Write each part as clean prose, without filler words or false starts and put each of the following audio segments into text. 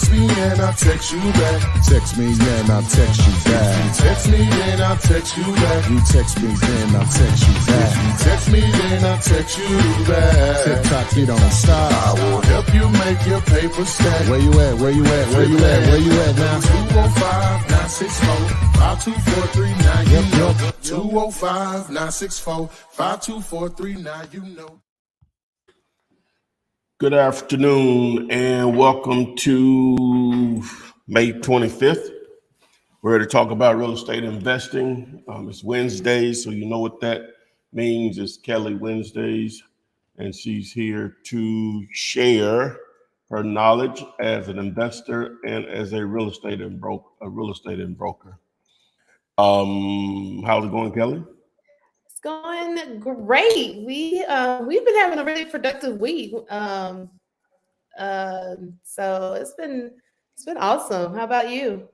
text me and I'll text you back. Text me and I'll text you back. You text me, then I'll text you back. You text me, then I'll text you back. You text me, then I'll text you back. TikTok, you don't stop. I will help you make your paper stack. Where you at? Where you at? Where you at? Where you at now? 205-964-5243. Now you Yep, know. yep. 205-964-5243. Now you know. Good afternoon and welcome to May 25th. We're here to talk about real estate investing. It's Wednesday, so you know what that means. It's Kelly Wednesdays, and she's here to share her knowledge as an investor and as a real estate broker. How's it going, Kelly? It's going great. We've been having a really productive week. So it's been awesome. How about you?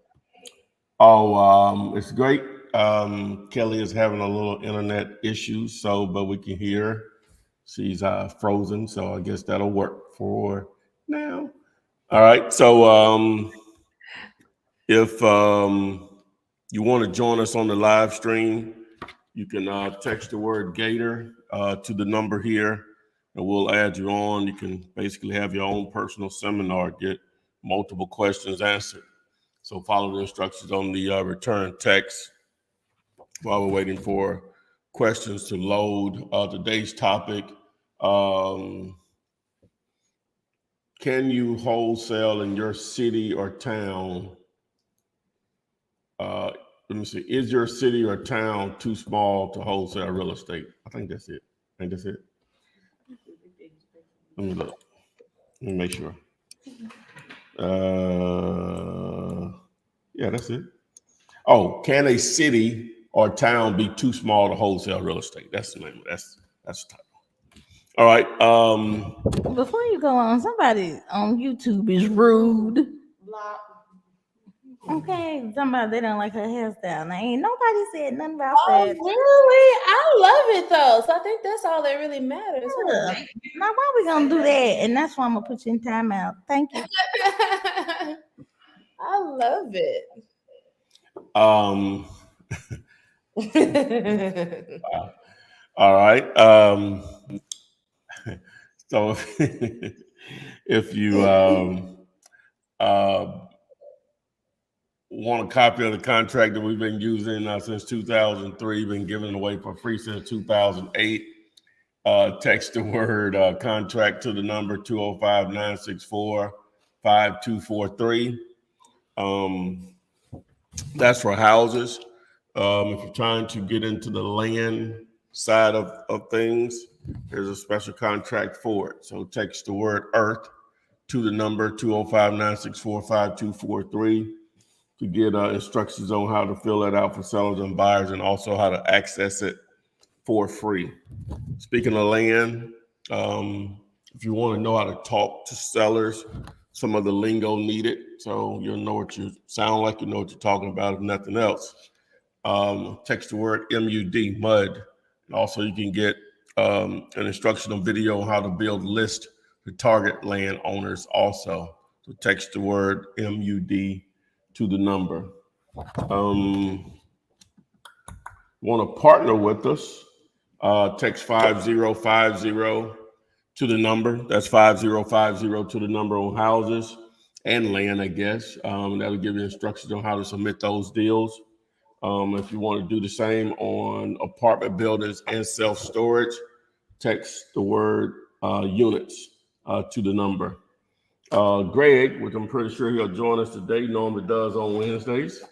It's great. Kelly is having a little internet issue, but we can hear her. She's frozen, so I guess that'll work for now. All right. So if you want to join us on the live stream, you can text the word Gator to the number here, and we'll add you on. You can basically have your own personal seminar, get multiple questions answered. So follow the instructions on the return text while we're waiting for questions to load. Today's topic, can you wholesale in your city or town? Let me see. Is your city or town too small to wholesale real estate? I think that's it. Let me look. Let me make sure. Yeah, that's it. Oh, can a city or town be too small to wholesale real estate? That's the name. That's the title. All right. Before you go on, somebody on YouTube is rude. Okay, somebody they don't like her hairstyle. Now ain't nobody said nothing about that. Really? I love it though. So I think that's all that really matters. Yeah. Now why we gonna do that? And that's why I'm gonna put you in timeout. Thank you. I love it. All right. So if you want a copy of the contract that we've been using since 2003, been giving it away for free since 2008, text the word contract to the number 205-964-5243. That's for houses. If you're trying to get into the land side of things, there's a special contract for it. So text the word earth to the number 205-964-5243 to get instructions on how to fill that out for sellers and buyers, and also how to access it for free. Speaking of land, if you want to know how to talk to sellers, some of the lingo needed, so you'll know what you sound like, you know what you're talking about, if nothing else. Text the word MUD, MUD. And also you can get an instructional video on how to build list to target landowners also. So text the word MUD to the number. Want to partner with us, text 5050 to the number. That's 5050 to the number on houses and land, I guess. That'll give you instructions on how to submit those deals. If you want to do the same on apartment buildings and self-storage, text the word units to the number. Greg, which I'm pretty sure he'll join us today, normally does on Wednesdays.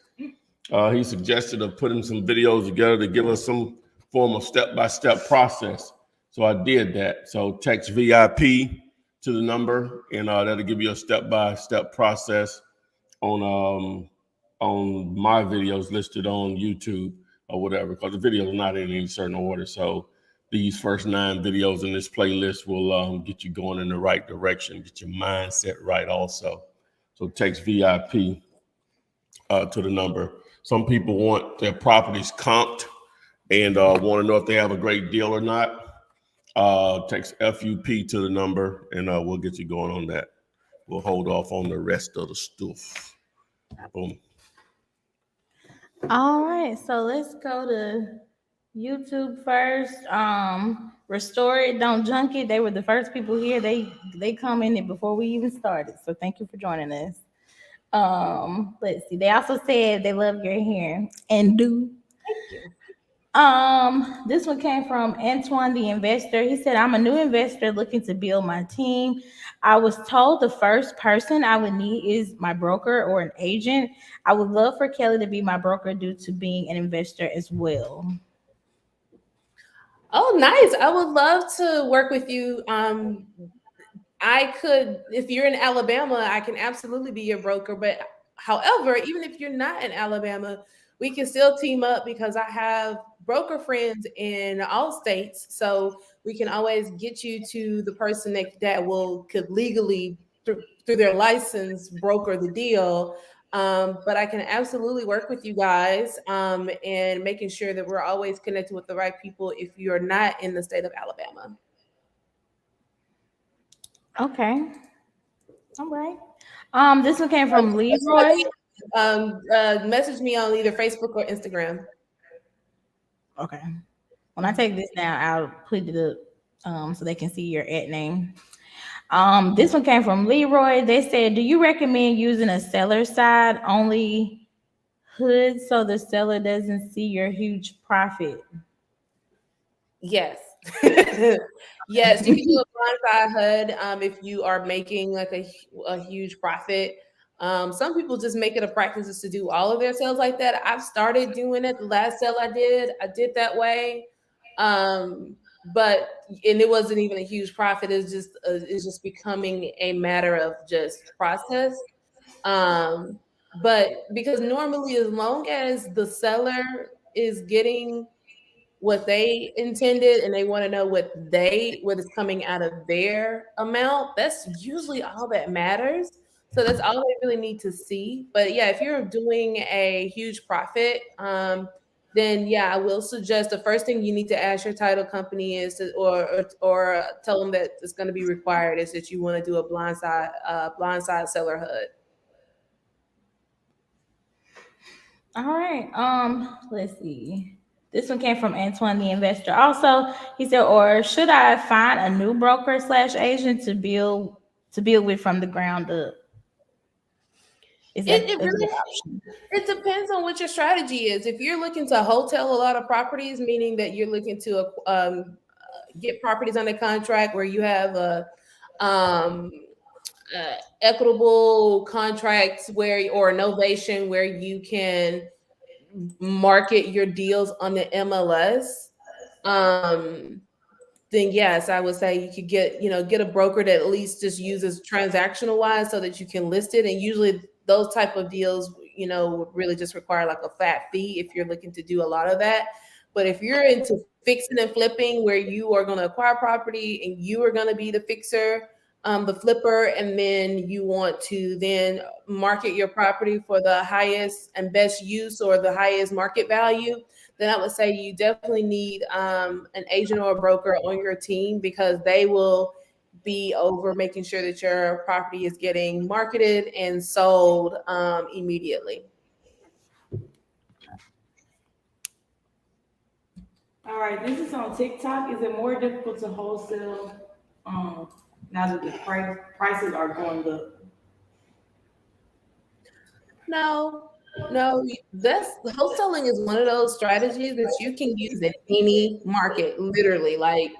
He suggested of putting some videos together to give us some form of step-by-step process. So I did that. So text VIP to the number, and that'll give you a step-by-step process on my videos listed on YouTube or whatever, because the videos are not in any certain order. So these first 9 videos in this playlist will get you going in the right direction, get your mindset right also. So text VIP to the number. Some people want their properties comped and want to know if they have a great deal or not. Text FUP to the number, and we'll get you going on that. we'll hold off on the rest of the stuff. Boom. All right, so let's go to YouTube first. Restore It, Don't Junk It. They were the first people here. They commented before we even started. So thank you for joining us. Let's see. They also said they love your hair and do. Thank you. This one came from Antoine the investor. He said, I'm a new investor looking to build my team. I was told the first person I would need is my broker or an agent. I would love for Kelly to be my broker due to being an investor as well. Oh, nice. I would love to work with you. I could, if you're in Alabama, I can absolutely be your broker. But however, even if you're not in Alabama, we can still team up because I have broker friends in all states. So we can always get you to the person that could legally through their license broker the deal. But I can absolutely work with you guys and making sure that we're always connected with the right people if you're not in the state of Alabama. Okay. All right. This one came from Leroy. Message me on either Facebook or Instagram. Okay. When I take this down, I'll put it up so they can see your ad name. This one came from Leroy. They said, do you recommend using a seller side only HUD so the seller doesn't see your huge profit? Yes. Yes, you can do a blindside HUD if you are making like a huge profit. Some people just make it a practice just to do all of their sales like that. I've started doing it. The last sale I did that way. But and it wasn't even a huge profit. It's just becoming a matter of just process. But because normally, as long as the seller is getting what they intended and they want to know what is coming out of their amount, that's usually all that matters. So that's all they really need to see. But yeah, if you're doing a huge profit, then yeah, I will suggest the first thing you need to ask your title company is or tell them that it's going to be required is that you want to do a blindside seller HUD. All right. Let's see. This one came from Antoine the investor. Also, he said, or should I find a new broker / agent to build with from the ground up? Is that It a good really option? it depends on what your strategy is. If you're looking to wholesale a lot of properties, meaning that you're looking to get properties under contract where you have a equitable contracts or a novation where you can market your deals on the MLS, then yes, I would say you could get a broker that at least just uses transactional wise so that you can list it. And usually those type of deals, would really just require like a flat fee if you're looking to do a lot of that. But if you're into fixing and flipping where you are going to acquire property and you are going to be the fixer, the flipper, and then you want to then market your property for the highest and best use or the highest market value, then I would say you definitely need an agent or a broker on your team because they will be over making sure that your property is getting marketed and sold immediately. All right, this is on TikTok. Is it more difficult to wholesale now that the prices are going up? No, that's wholesaling is one of those strategies that you can use in any market, literally. Like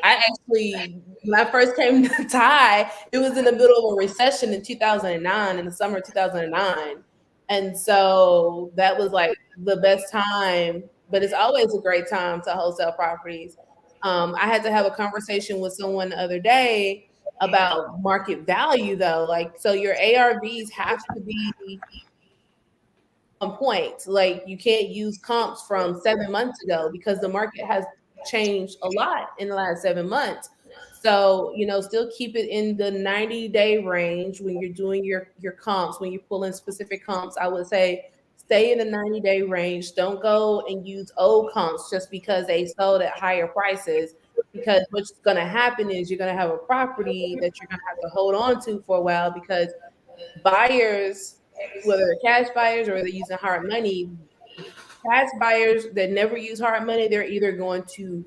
I actually, when I first came to Thai, it was in the middle of a recession in 2009, in the summer of 2009. And so that was like the best time, but it's always a great time to wholesale properties. I had to have a conversation with someone the other day about market value though. Like, so your ARVs have to be on point. Like you can't use comps from 7 months ago because the market has changed a lot in the last 7 months. So, still keep it in the 90-day range when you're doing your comps, when you pull in specific comps. I would say stay in the 90-day range. Don't go and use old comps just because they sold at higher prices. because what's going to happen is you're going to have a property that you're going to have to hold on to for a while, because buyers, whether they're cash buyers or they're using hard money, cash buyers that never use hard money, they're either going to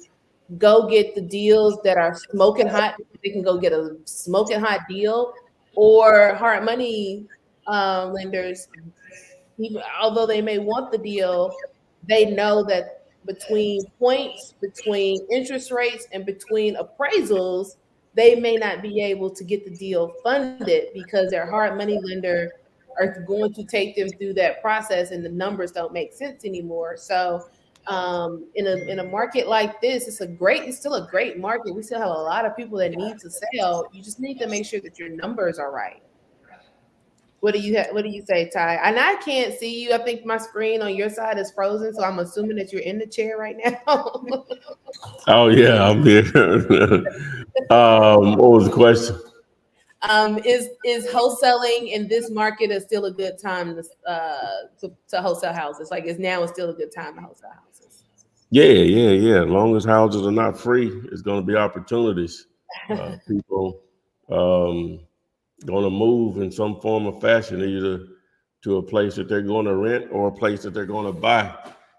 go get the deals that are smoking hot. They can go get a smoking hot deal, or hard money lenders, even although they may want the deal, they know that between points, between interest rates, and between appraisals, they may not be able to get the deal funded because their hard money lender are going to take them through that process, and the numbers don't make sense anymore. So in a market like this, it's still a great market. We still have a lot of people that need to sell. You just need to make sure that your numbers are right. What do you say, Ty? And I can't see you. I think my screen on your side is frozen, so I'm assuming that you're in the chair right now. Oh yeah, I'm here. What was the question? Is wholesaling in this market is still a good time to wholesale houses? Like, is still a good time to wholesale houses? Yeah. As long as houses are not free, it's going to be opportunities. People going to move in some form or fashion, either to a place that they're going to rent or a place that they're going to buy.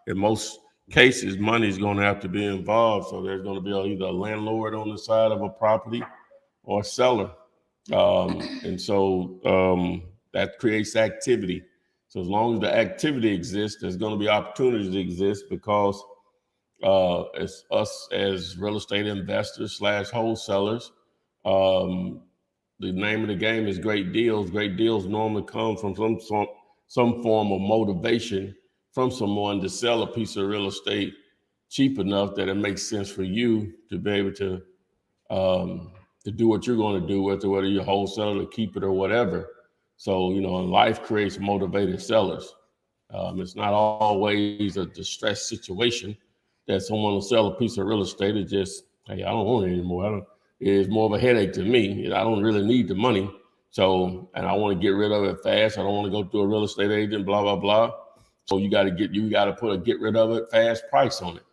In most cases, money is going to have to be involved. So there's going to be either a landlord on the side of a property or a seller. And so that creates activity. So as long as the activity exists, there's going to be opportunities to exist, because as us as real estate investors / wholesalers, the name of the game is great deals. Great deals normally come from some form of motivation from someone to sell a piece of real estate cheap enough that it makes sense for you to be able to do what you're going to do, whether you're wholesaler, to keep it or whatever. So, life creates motivated sellers. It's not always a distressed situation that someone will sell a piece of real estate. It just, hey, I don't want it anymore. It's more of a headache to me. I don't really need the money. So, and I want to get rid of it fast. I don't want to go through a real estate agent, blah, blah, blah. So you got to put a get rid of it fast price on it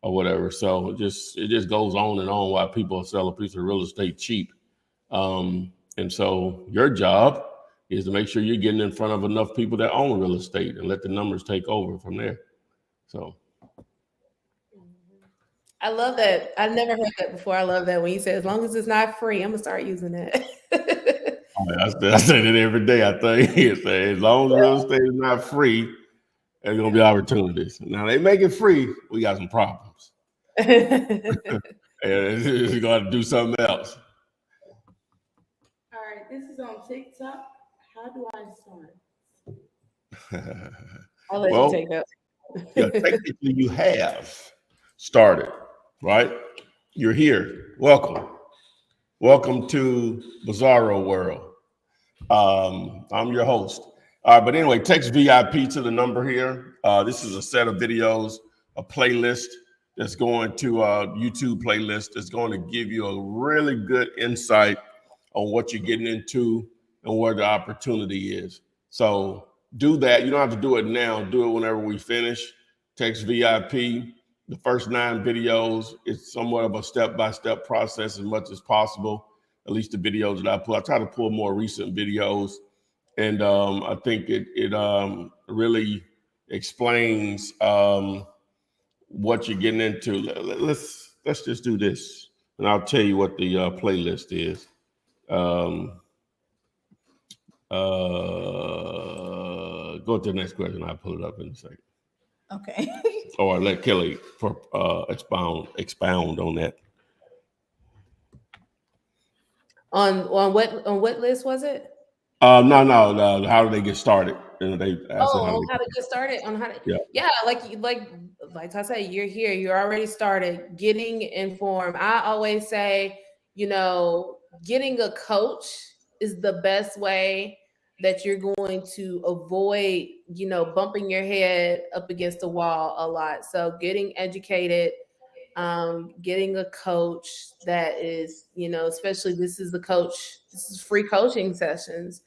or whatever. So it just goes on and on why people sell a piece of real estate cheap. And so your job is to make sure you're getting in front of enough people that own real estate and let the numbers take over from there. So. I love that. I've never heard that before. I love that when you say, as long as it's not free, I'm gonna start using that. I say that every day. I think as long as real estate is not free, there's gonna be opportunities. Now they make it free, we got some problems. And it's gonna do something else. All right, this is on TikTok. How do I start? I'll let you take that. Yeah, technically you have started, right? You're here. Welcome to Bizarro World. I'm your host. All right, but anyway, text VIP to the number here. This is a set of videos, a playlist that's going to a YouTube playlist that's going to give you a really good insight on what you're getting into and where the opportunity is. So do that. You don't have to do it now. Do it whenever we finish. Text VIP. The first 9 videos, it's somewhat of a step-by-step process as much as possible, at least the videos that I pull. I try to pull more recent videos, and I think it really explains what you're getting into. Let's just do this, and I'll tell you what the playlist is. Go to the next question. I'll pull it up in a second. Okay. Or let Kelly expound on that. On what list was it? No. How do they get started? And they how to get started. Like I say, you're here. You're already started getting informed. I always say, getting a coach is the best way that you're going to avoid, bumping your head up against the wall a lot. So getting educated, getting a coach that is, especially this is free coaching sessions.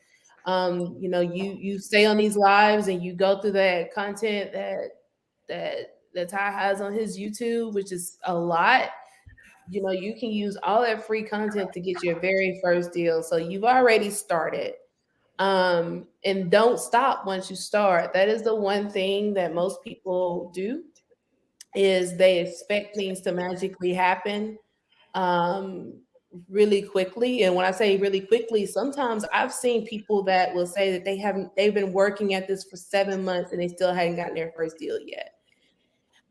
You stay on these lives and you go through that content that Ty has on his YouTube, which is a lot. you can use all that free content to get your very first deal. So you've already started. And don't stop once you start. That is the one thing that most people do, is they expect things to magically happen um, really quickly. And when I say really quickly, sometimes I've seen people that will say that they've been working at this for 7 months and they still hadn't gotten their first deal yet,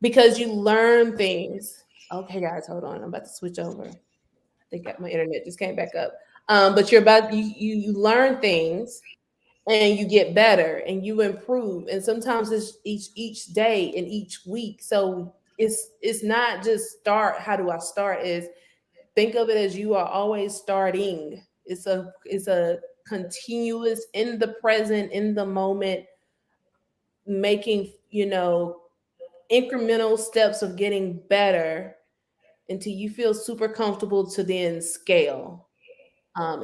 because you learn things. Okay, guys, hold on. I'm about to switch over. I think my internet just came back up. But you learn things and you get better and you improve. And sometimes it's each day and each week. So it's not just start. How do I start? Is think of it as you are always starting. It's a continuous, in the present, in the moment, making incremental steps of getting better until you feel super comfortable to then scale.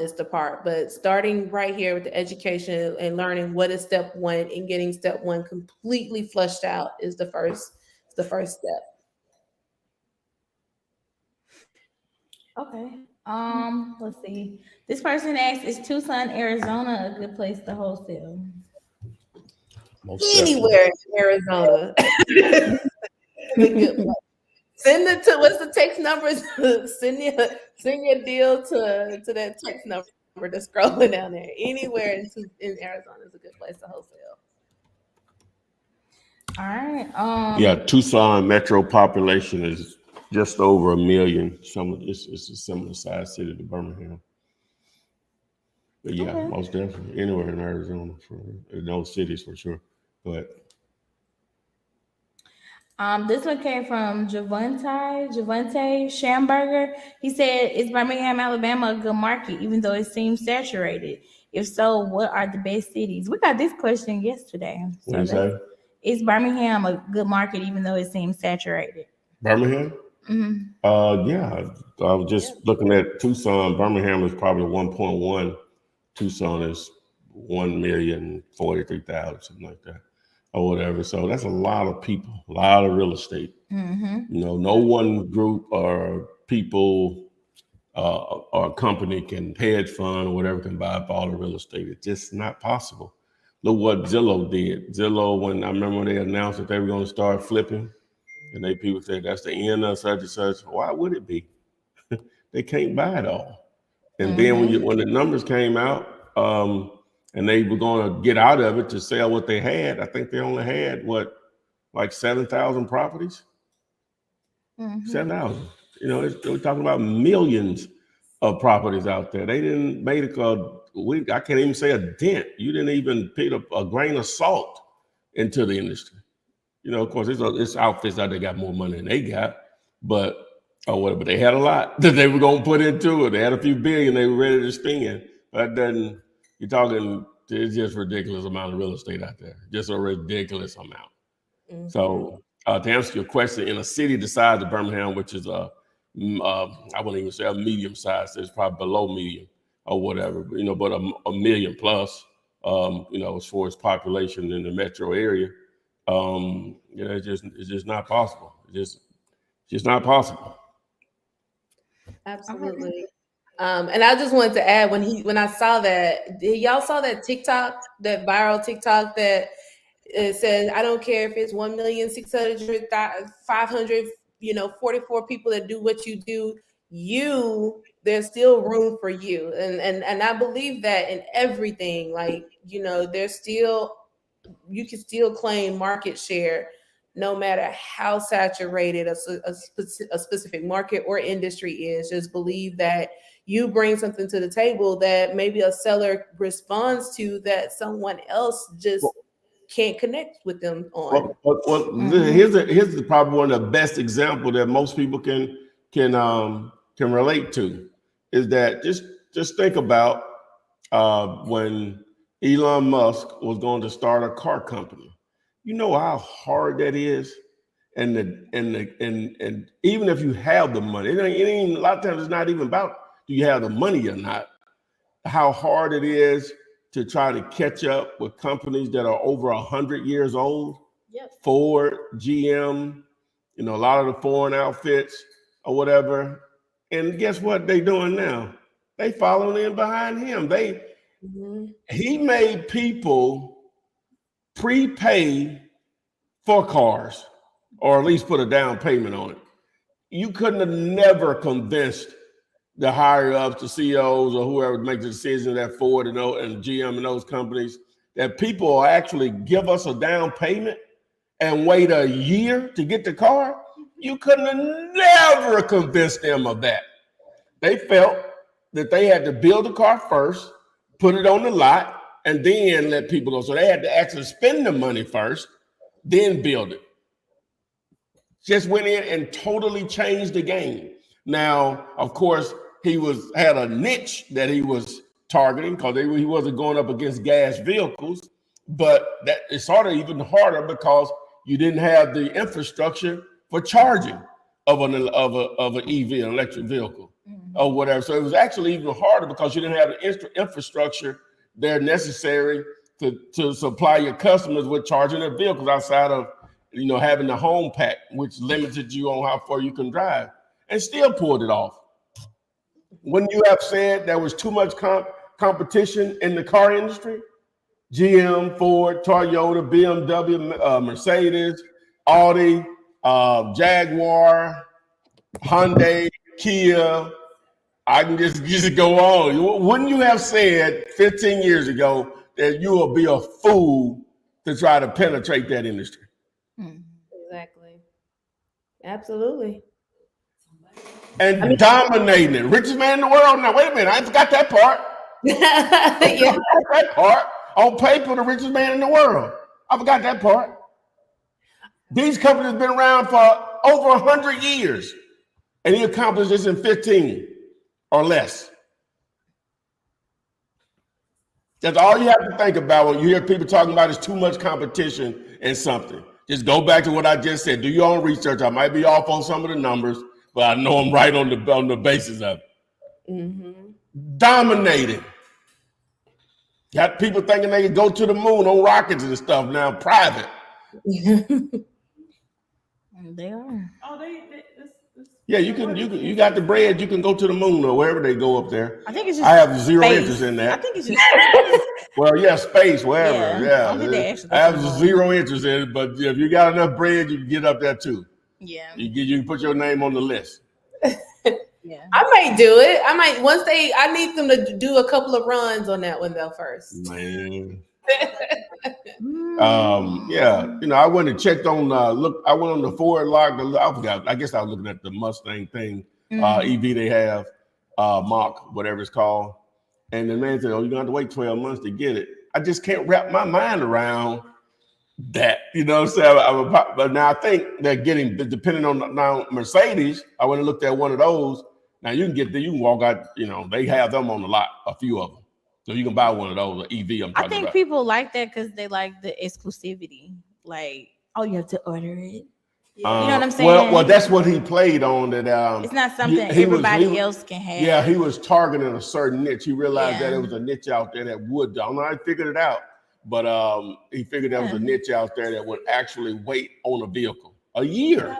Is the part. But starting right here with the education and learning what is step one and getting step one completely flushed out is the first step. Okay. Let's see. This person asks, is Tucson, Arizona a good place to wholesale? Most definitely. Anywhere in Arizona. A good place. Send it to, what's the text numbers? send your deal to that text number that's scrolling down there. Anywhere in Arizona is a good place to wholesale. All right. Yeah, Tucson metro population is just over 1 million. It's a similar size city to Birmingham. But yeah, Okay. most definitely anywhere in Arizona, in those cities for sure. But This one came from Javante Schamberger. He said, is Birmingham, Alabama a good market, even though it seems saturated? If so, what are the best cities? We got this question yesterday. what do you say? Is Birmingham a good market, even though it seems saturated? Birmingham? Mm-hmm. Yeah, I was just looking at Tucson. Birmingham is probably 1.1. Tucson is 1,043,000, something like that, or whatever. So that's a lot of people, a lot of real estate. Mm-hmm. No one group or people or company can hedge fund or whatever can buy up all the real estate. It's just not possible. Look what Zillow did. Zillow, when I remember when they announced that they were going to start flipping, and people said that's the end of such and such. Why would it be? They can't buy it all. And then when the numbers came out, and they were going to get out of it to sell what they had, I think they only had like 7,000 properties. 7,000. We're talking about millions of properties out there. They didn't make it. I can't even say a dent. You didn't even put a grain of salt into the industry. Of course, it's outfits out there got more money than they got, but they had a lot that they were going to put into it. They had a few billion they were ready to spend. But then you're talking, it's just ridiculous amount of real estate out there, just a ridiculous amount. Mm-hmm. So to answer your question, in a city the size of Birmingham, which is I wouldn't even say a medium size, it's probably below medium or whatever, but a million plus, as far as population in the metro area. It's just not possible. It's just not possible. Absolutely. And I just wanted to add, when I saw that, y'all saw that TikTok, that viral TikTok that it says, I don't care if it's 1,600,500, 44 people that do what you do, there's still room for you. And I believe that in everything, you can still claim market share no matter how saturated a specific market or industry is. Just believe that you bring something to the table that maybe a seller responds to that someone else just can't connect with them on. Here's probably one of the best example that most people can relate to, is that just think about when Elon Musk was going to start a car company. You know how hard that is, and even if you have the money, it ain't a lot of times it's not even about do you have the money or not. How hard it is to try to catch up with companies that are over 100 years old. Yep. Ford, GM, a lot of the foreign outfits or whatever. And guess what they doing now? They following in behind him. He made people prepay for cars, or at least put a down payment on it. You couldn't have never convinced the higher ups, the CEOs, or whoever makes the decisions at Ford and GM and those companies that people will actually give us a down payment and wait a year to get the car. You couldn't have never convinced them of that. They felt that they had to build the car first, put it on the lot, and then let people go. So they had to actually spend the money first, then build it. Just went in and totally changed the game. Now, of course, he had a niche that he was targeting because he wasn't going up against gas vehicles, but that it's sort of even harder because you didn't have the infrastructure for charging of an EV, an electric vehicle, or whatever. So it was actually even harder because you didn't have the infrastructure there necessary to supply your customers with charging their vehicles outside of having the home pack, which limited you on how far you can drive, and still pulled it off. Wouldn't you have said there was too much competition in the car industry? GM, Ford, Toyota, BMW, Mercedes, Audi, Jaguar, Hyundai, Kia. I can just go on. Wouldn't you have said 15 years ago that you will be a fool to try to penetrate that industry? Exactly. Absolutely. And dominating it. Richest man in the world. Now, wait a minute. I forgot that part. Yeah. That part. On paper, the richest man in the world. I forgot that part. These companies have been around for over 100 years. And he accomplished this in 15 or less. That's all you have to think about when you hear people talking about is too much competition in something. Just go back to what I just said. Do your own research. I might be off on some of the numbers, but I know I'm right on the basis of it. Dominating. Got people thinking they can go to the moon on rockets and stuff now, private. They are. Oh, Yeah, you got the bread. You can go to the moon or wherever they go up there. I think it's just. I have zero space. interest in that. I think it's just. Well, yeah, space, wherever. Yeah, I don't think they actually I have go to the moon. zero interest in it, but if you got enough bread, you can get up there too. Yeah. You can put your name on the list. Yeah. I might do it. I need them to do a couple of runs on that one though first. Man. Yeah, I went and checked on I went on the Ford log. I forgot. I guess I was looking at the Mustang thing, EV they have, Mach, whatever it's called. And the man said, "Oh, you're gonna have to wait 12 months to get it." I just can't wrap my mind around that. So but now I think they're getting, depending on now Mercedes. I went and looked at one of those. Now you can walk out. They have them on the lot, a few of them. So you can buy one of those, an EV. I think people like that because they like the exclusivity. Like, oh, you have to order it. You know what I'm saying? Well, that's what he played on. That it's not something everybody else can have. Yeah, he was targeting a certain niche. He realized that it was a niche out there that would. I don't know how he figured it out, but he figured there was a niche out there that would actually wait on a vehicle a year.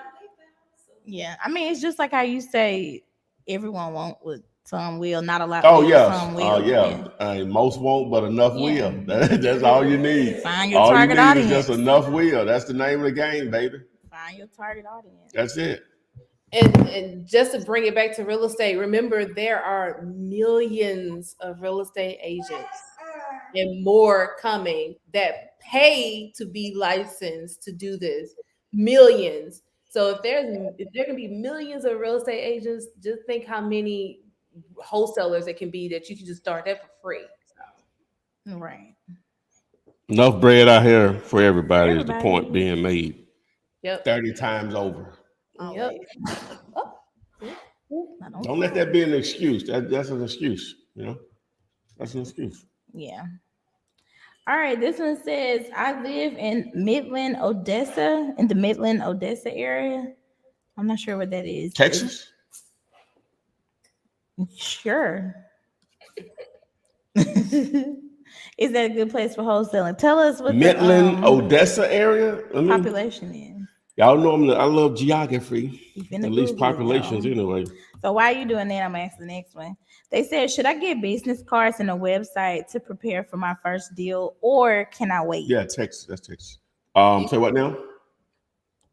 Yeah, I mean, it's just like how you say everyone won't with some will, not a lot. Oh yeah, some will. Most won't, but enough will. That's all you need. Find your target audience. Is just enough will. That's the name of the game, baby. Find your target audience. That's it. And just to bring it back to real estate, remember there are millions of real estate agents and more coming that pay to be licensed to do this. Millions. So if there can be millions of real estate agents, just think how many wholesalers it can be that you can just start that for free. So. Right. Enough bread out here for everybody. Is the point being made. Yep. 30 times over. Yep. Don't let that be an excuse. That's an excuse. That's an excuse. Yeah. All right. This one says, I live in Midland, Odessa, in the Midland, Odessa area. I'm not sure what that is. Texas? Sure. Is that a good place for wholesaling? Tell us what Midland, the Odessa area? population is. Y'all know I love geography, You at finna least Google it, populations though. anyway. So while you doing that, I'm gonna ask the next one. They said, should I get business cards and a website to prepare for my first deal, or can I wait? Yeah, text. That's text. Say what now?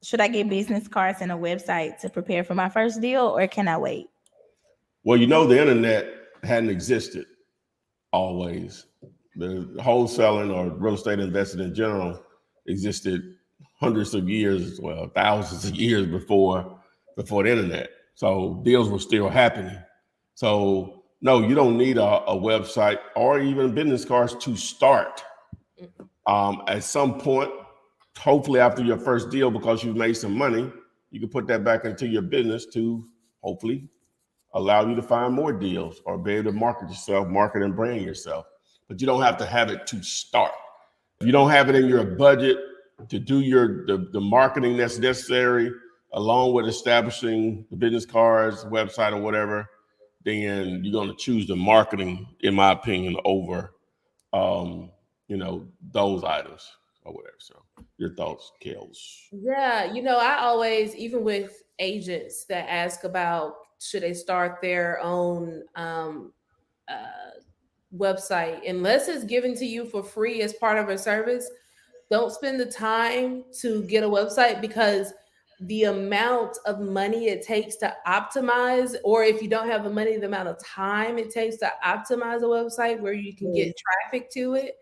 Should I get business cards and a website to prepare for my first deal, or can I wait? Well, you know, the internet hadn't existed always. The wholesaling or real estate investing in general existed hundreds of years, well, thousands of years before the internet. So deals were still happening. So no, you don't need a website or even business cards to start. At some point, hopefully after your first deal, because you've made some money, you can put that back into your business to hopefully allow you to find more deals or be able to market yourself, market and brand yourself. But you don't have to have it to start. If you don't have it in your budget to do the marketing that's necessary, along with establishing the business cards, website, or whatever, then you're going to choose the marketing, in my opinion, over those items or whatever. So your thoughts, Kels? Yeah, I always, even with agents that ask about should they start their own website, unless it's given to you for free as part of a service, don't spend the time to get a website, because the amount of money it takes to optimize, or if you don't have the money, the amount of time it takes to optimize a website where you can get traffic to it,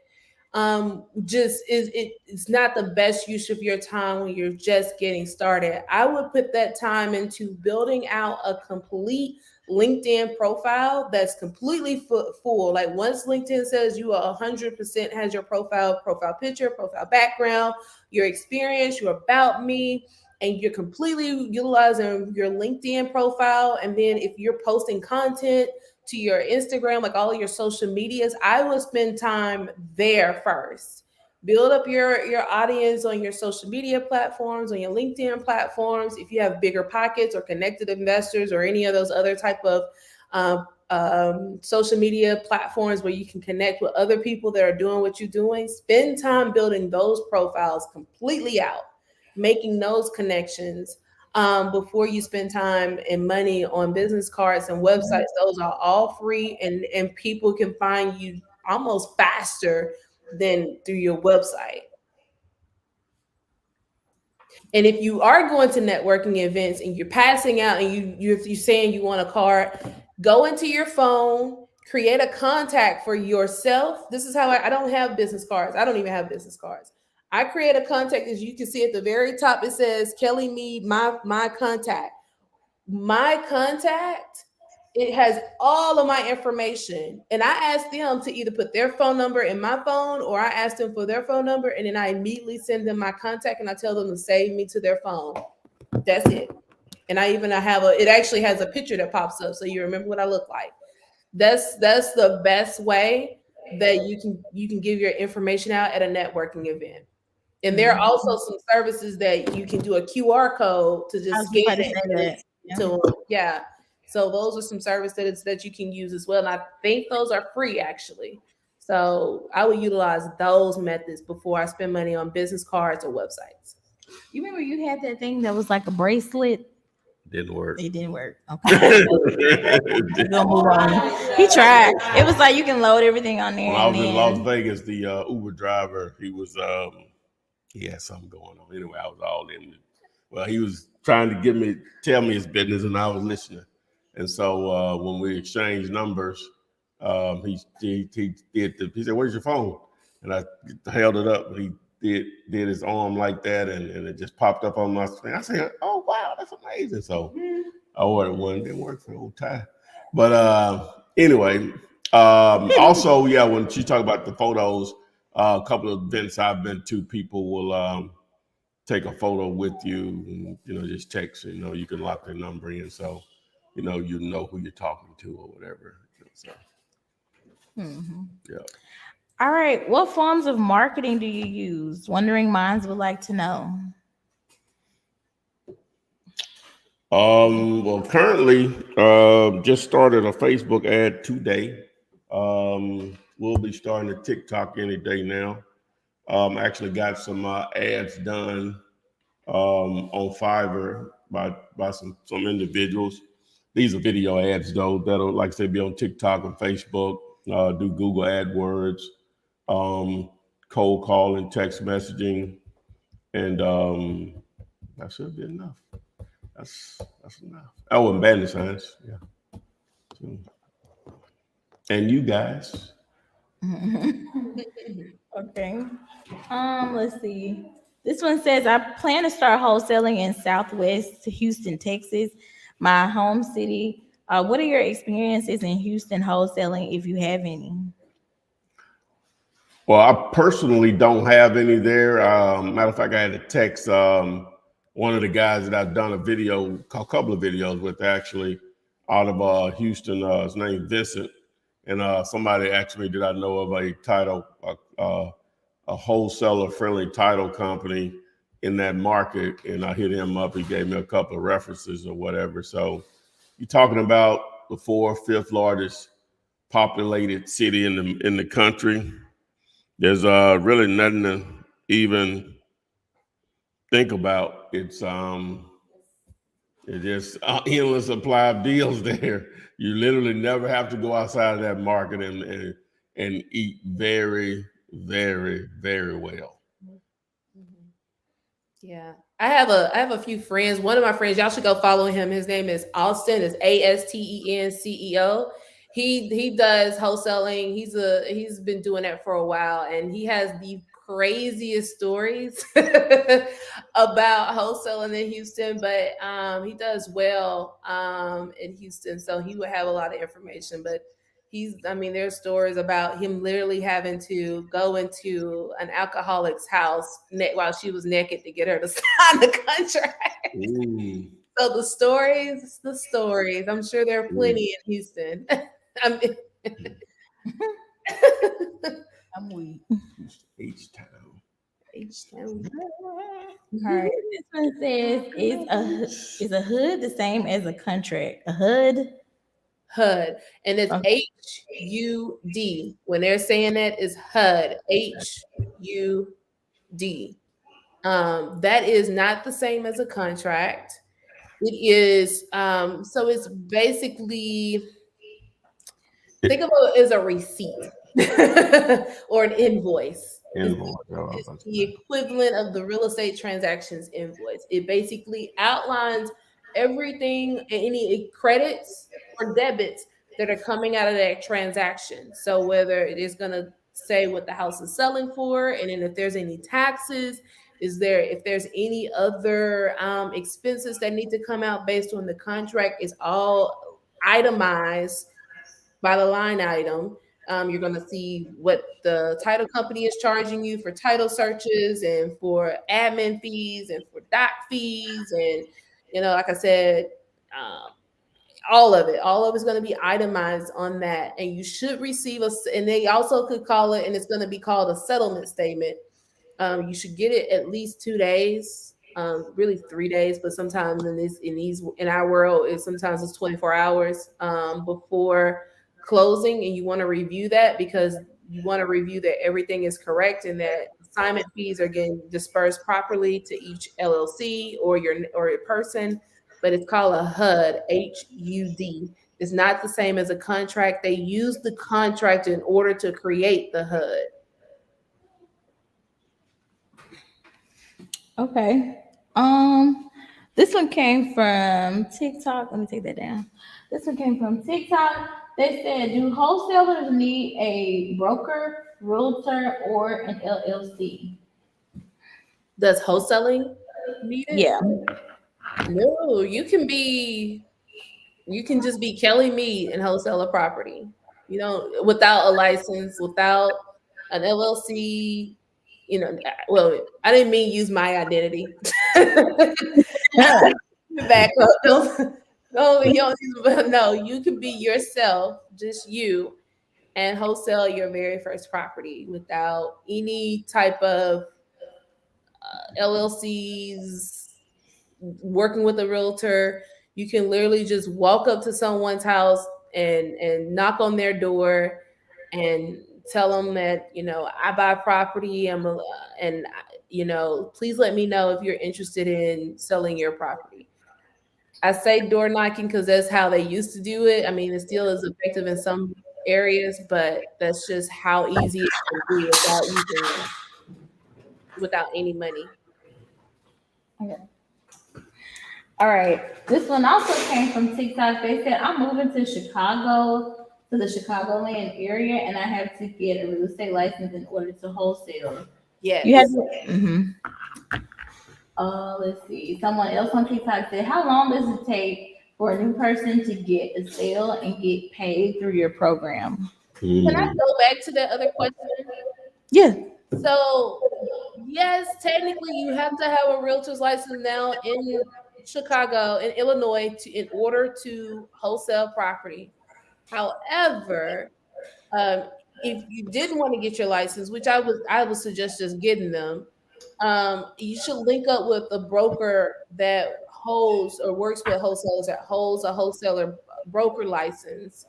just it's not the best use of your time when you're just getting started. I would put that time into building out a complete LinkedIn profile that's completely full. Like, once LinkedIn says you are 100% has your profile picture, profile background, your experience, your about me, and you're completely utilizing your LinkedIn profile. And then if you're posting content to your Instagram, like all of your social medias, I would spend time there first. Build up your audience on your social media platforms, on your LinkedIn platforms. If you have bigger pockets or connected investors or any of those other type of social media platforms where you can connect with other people that are doing what you're doing, spend time building those profiles completely out, making those connections, before you spend time and money on business cards and websites. Those are all free, and people can find you almost faster than through your website. And if you are going to networking events and you're passing out and you're saying you want a card, go into your phone, create a contact for yourself. This is how I don't have business cards. I don't even have business cards. I create a contact, as you can see at the very top, it says Kelly Mead, my contact. My contact, it has all of my information. And I ask them to either put their phone number in my phone, or I ask them for their phone number, and then I immediately send them my contact and I tell them to save me to their phone. That's it. And I have it actually has a picture that pops up so you remember what I look like. That's the best way that you can give your information out at a networking event. And there are also some services that you can do a QR code to just scan it to them. Yeah. So those are some services that you can use as well. And I think those are free, actually. So I would utilize those methods before I spend money on business cards or websites. You remember you had that thing that was like a bracelet? Didn't work. It didn't work. Okay. We're gonna move on. He tried. It was like you can load everything on there. When I was in Las Vegas, the Uber driver, he had something going on. Anyway, I was all in. Well, he was trying to tell me his business, and I was listening. And so when we exchanged numbers, he said, "Where's your phone?" And I held it up. And he did his arm like that, and it just popped up on my screen. I said, "Oh wow, that's amazing!" So I ordered one. Didn't work for the whole time, but anyway. Also, yeah, when she talked about the photos, a couple of events I've been to, people will take a photo with you and, just text, you can lock their number in. So, you know who you're talking to or whatever. So, yeah. All right. What forms of marketing do you use? Wondering minds would like to know. Well, currently, just started a Facebook ad today. We'll be starting a TikTok any day now. Actually got some ads done on Fiverr by some individuals. These are video ads though that'll, like I say, be on TikTok and Facebook. Do Google AdWords, cold calling, text messaging, and that should be enough. That's enough. Oh, and bandit signs, yeah. So, and you guys. Okay. Let's see. This one says, I plan to start wholesaling in Southwest Houston, Texas, my home city. What are your experiences in Houston wholesaling, if you have any? Well, I personally don't have any there. Matter of fact, I had to text one of the guys that I've done a couple of videos with, actually, out of Houston. His name Vincent, and somebody asked me, did I know of a title, a wholesaler-friendly title company in that market? And I hit him up. He gave me a couple of references or whatever. So you're talking about the 4th, 5th largest populated city in the country. There's really nothing to even think about. It's just endless supply of deals there. You literally never have to go outside of that market and eat very, very, very well. Yeah. I have a few friends. One of my friends, y'all should go follow him. His name is Austin. It's ASTEN CEO. He does wholesaling. He's been doing that for a while, and he has the craziest stories about wholesaling in Houston, but he does well in Houston, so he would have a lot of information. But there's stories about him literally having to go into an alcoholic's house while she was naked to get her to sign the contract. Ooh. So the stories. I'm sure there are plenty in Houston. I'm weak. H-Town. All right. This one says, is a HUD the same as a contract? A HUD? HUD, and it's HUD. When they're saying that, is HUD, HUD. That is not the same as a contract. It is so it's basically, think of it as a receipt or an invoice. It's the equivalent of the real estate transactions invoice. It basically outlines everything, any credits or debits that are coming out of that transaction. So whether it is going to say what the house is selling for, and then if there's any taxes, if there's any other expenses that need to come out based on the contract, it's all itemized by the line item. You're going to see what the title company is charging you for title searches and for admin fees and for doc fees. And, like I said, all of it's going to be itemized on that. And you should receive and they also could call it, and it's going to be called a settlement statement. You should get it at least 2 days, really 3 days, but sometimes in our world, sometimes it's 24 hours before closing, and you want to review that because you want to review that everything is correct and that assignment fees are getting dispersed properly to each LLC or your person. But it's called a HUD, HUD. It's not the same as a contract. They use the contract in order to create the HUD. Okay. This one came from TikTok. Let me take that down. This one came from TikTok. They said, do wholesalers need a broker, realtor, or an LLC? Does wholesaling need it? Yeah. No, you can just be Kelly Mead and wholesale a property, without a license, without an LLC. Well, I didn't mean use my identity. Back up. No, you can be yourself, just you, and wholesale your very first property without any type of LLCs, working with a realtor. You can literally just walk up to someone's house and knock on their door and tell them that I buy property. And please let me know if you're interested in selling your property. I say door knocking because that's how they used to do it. I mean, it still is effective in some areas, but that's just how easy it can be without any money. Okay. All right. This one also came from TikTok. They said, I'm moving to Chicago, to the Chicagoland area, and I have to get a real estate license in order to wholesale. Yes. You have to. Let's see. Someone else on TikTok said, how long does it take for a new person to get a sale and get paid through your program? Can I go back to that other question? Yeah. So, yes, technically, you have to have a realtor's license now in Chicago, in Illinois, in order to wholesale property. However, if you didn't want to get your license, which I would suggest just getting them, you should link up with a broker that holds or works with wholesalers that holds a wholesaler broker license,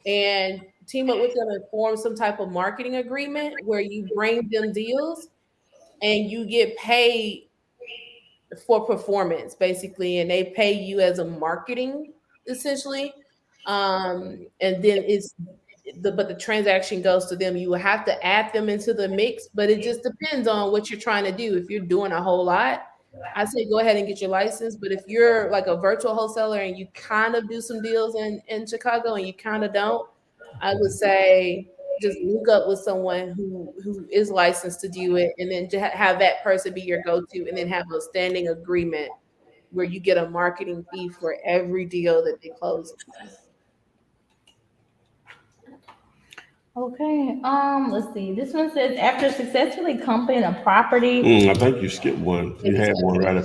and team up with them and form some type of marketing agreement where you bring them deals and you get paid for performance basically, and they pay you as a marketing essentially. And then but the transaction goes to them. You will have to add them into the mix, but it just depends on what you're trying to do. If you're doing a whole lot, I say go ahead and get your license. But if you're like a virtual wholesaler and you kind of do some deals in Chicago and you kind of don't, I would say just link up with someone who is licensed to do it, and then have that person be your go-to, and then have a standing agreement where you get a marketing fee for every deal that they close. Okay. Let's see. This one says, after successfully comping a property. I think you skipped one. You had one right.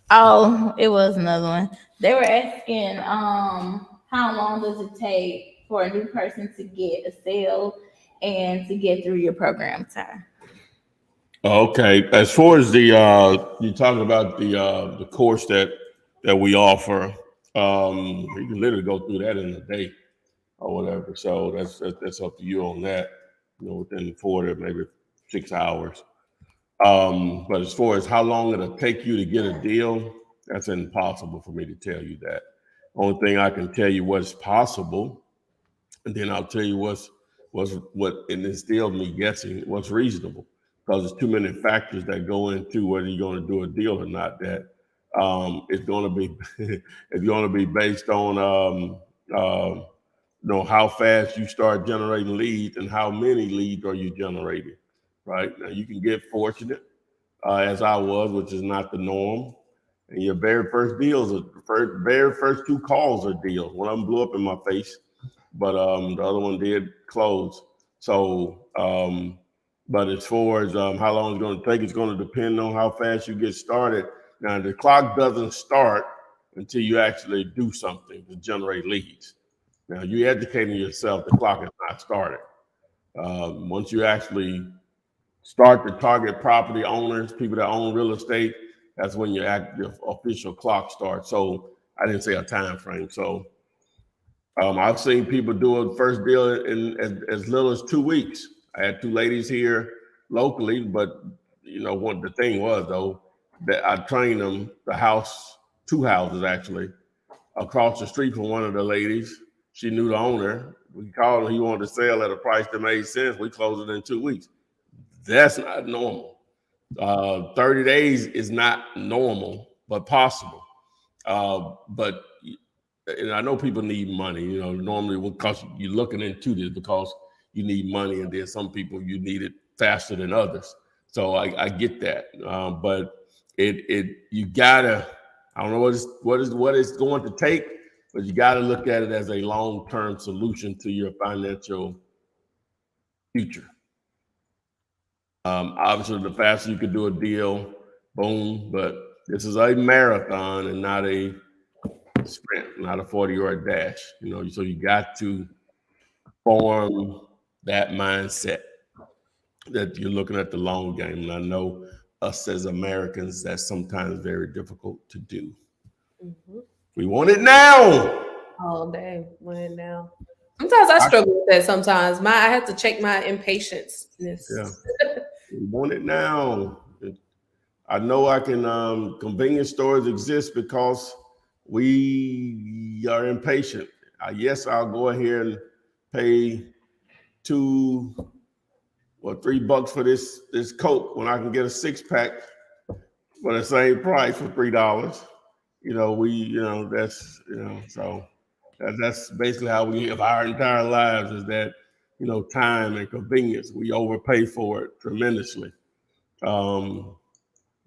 Oh, it was another one. They were asking, how long does it take for a new person to get a sale and to get through your program, Ty? Okay. As far as you're talking about the course that we offer, you can literally go through that in a day or whatever. So that's up to you on that. Within 4 to maybe 6 hours. But as far as how long it'll take you to get a deal, that's impossible for me to tell you that. Only thing I can tell you what's possible, and then I'll tell you what, and it's still me guessing what's reasonable, because there's too many factors that go into whether you're going to do a deal or not. That it's going to be it's going to be based on how fast you start generating leads and how many leads are you generating. Right now, you can get fortunate, as I was, which is not the norm. And your very first deals, very first 2 calls are deals. One of them blew up in my face, but the other one did close. So, but as far as how long it's going to take, it's going to depend on how fast you get started. Now, the clock doesn't start until you actually do something to generate leads. Now, you're educating yourself. The clock is not started. Once you actually start to target property owners, people that own real estate, that's when your official clock starts. So I didn't say a time frame. So I've seen people do a first deal in as little as 2 weeks. I had 2 ladies here locally, but what the thing was though, that I trained them 2 houses actually, across the street from one of the ladies. She knew the owner. We called him. He wanted to sell at a price that made sense. We closed it in 2 weeks. That's not normal. 30 days is not normal, but possible. But and I know people need money, normally because you're looking into this because you need money, and then some people you need it faster than others. So I get that. But you gotta, I don't know what it's going to take, but you gotta look at it as a long-term solution to your financial future. Obviously, the faster you could do a deal, boom. But this is a marathon and not a sprint, not a 40-yard dash. So you got to form that mindset that you're looking at the long game. And I know us as Americans, that's sometimes very difficult to do. Mm-hmm. We want it now. All day, want it now. Sometimes I struggle with that. Sometimes I have to check my impatience. Yeah. We want it now. I know I can. Convenience stores exist because we are impatient. Yes, I'll go ahead and pay $2 or $3 for this Coke when I can get a 6-pack for the same price for $3. That's so that's basically how we live our entire lives, is that time and convenience. We overpay for it tremendously.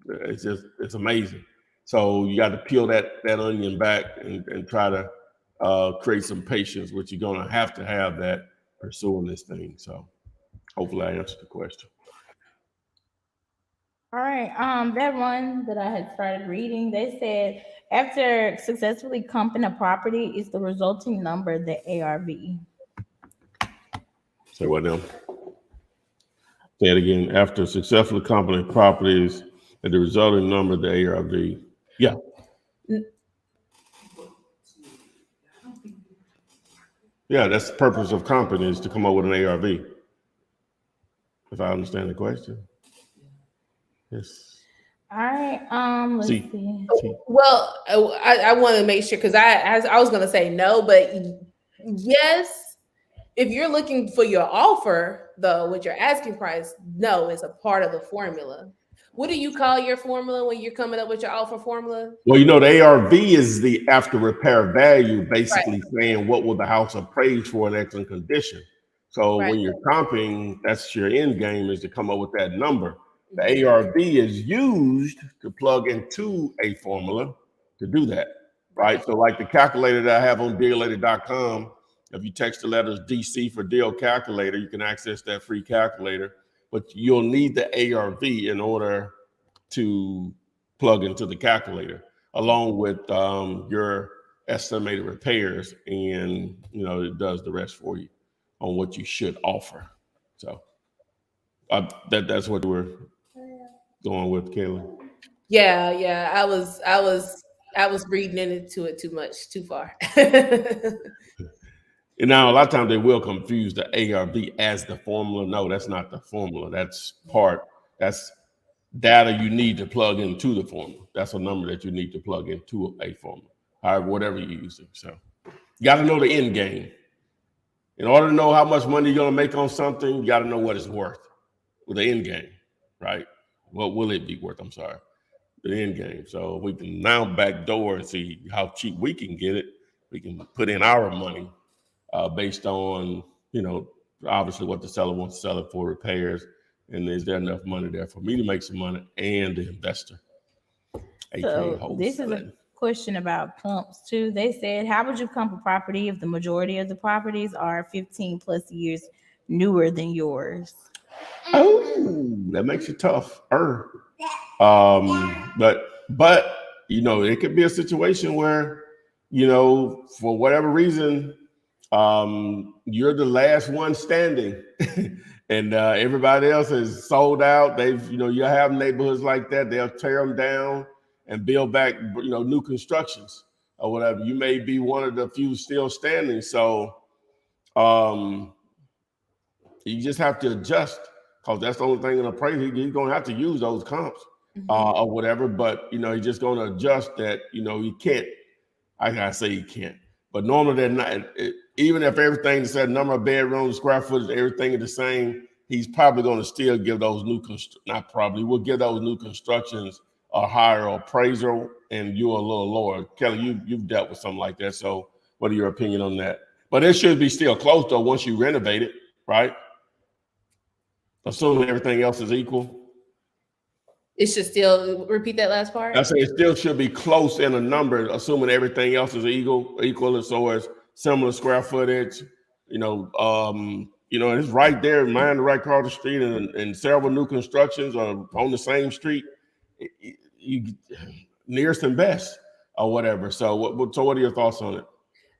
It's amazing. So you got to peel that onion back and try to create some patience, which you're gonna have to have that pursuing this thing. So hopefully I answered the question. All right. That one that I had started reading, they said after successfully comping a property, is the resulting number the ARV? Say what now? Say it again. After successfully comping properties, the resulting number the ARV. Yeah. Yeah, that's the purpose of comping, is to come up with an ARV. If I understand the question. Yes. All right. Let's see. Well, I want to make sure, because I was going to say no, but yes, if you're looking for your offer, though, with your asking price, no, it's a part of the formula. What do you call your formula when you're coming up with your offer formula? Well, the ARV is the after repair value, basically saying what will the house appraise for in excellent condition. So when you're comping, that's your end game, is to come up with that number. The ARV is used to plug into a formula to do that, right? So like the calculator that I have on dealator.com, if you text the letters DC for deal calculator, you can access that free calculator, but you'll need the ARV in order to plug into the calculator, along with your estimated repairs, and it does the rest for you on what you should offer. So that's what we're going with, Kayla. Yeah. I was reading into it too far. And now a lot of times they will confuse the ARV as the formula. No, that's not the formula. That's data you need to plug into the formula. That's a number that you need to plug into a formula, however, whatever you're using. So you got to know the end game. In order to know how much money you're going to make on something, you got to know what it's worth with the end game, right? What will it be worth? I'm sorry, the end game. So we can now backdoor and see how cheap we can get it. We can put in our money based on, obviously what the seller wants to sell it for, repairs, and is there enough money there for me to make some money and the investor? So this is a question about comps too. They said, how would you comp a property if the majority of the properties are 15 plus years newer than yours? Oh, that makes it tough. But it could be a situation where, for whatever reason, you're the last one standing and everybody else is sold out. You have neighborhoods like that. They'll tear them down and build back, new constructions or whatever. You may be one of the few still standing. So you just have to adjust, because that's the only thing in appraisal. You're going to have to use those comps or whatever, but, you're just going to adjust that, you can't. I gotta say you can't. But normally they're not. Even if everything is that number of bedrooms, square footage, everything is the same, he's probably going to still give those we'll give those new constructions a higher appraisal and you a little lower. Kelly, you've dealt with something like that. So what are your opinion on that? But it should be still close though once you renovate it, right? Assuming everything else is equal. It should still, repeat that last part. I say it still should be close in a number, assuming everything else is equal as so as similar square footage. It's right there, mine right across the street, and several new constructions are on the same street. You nearest and best or whatever. So what are your thoughts on it?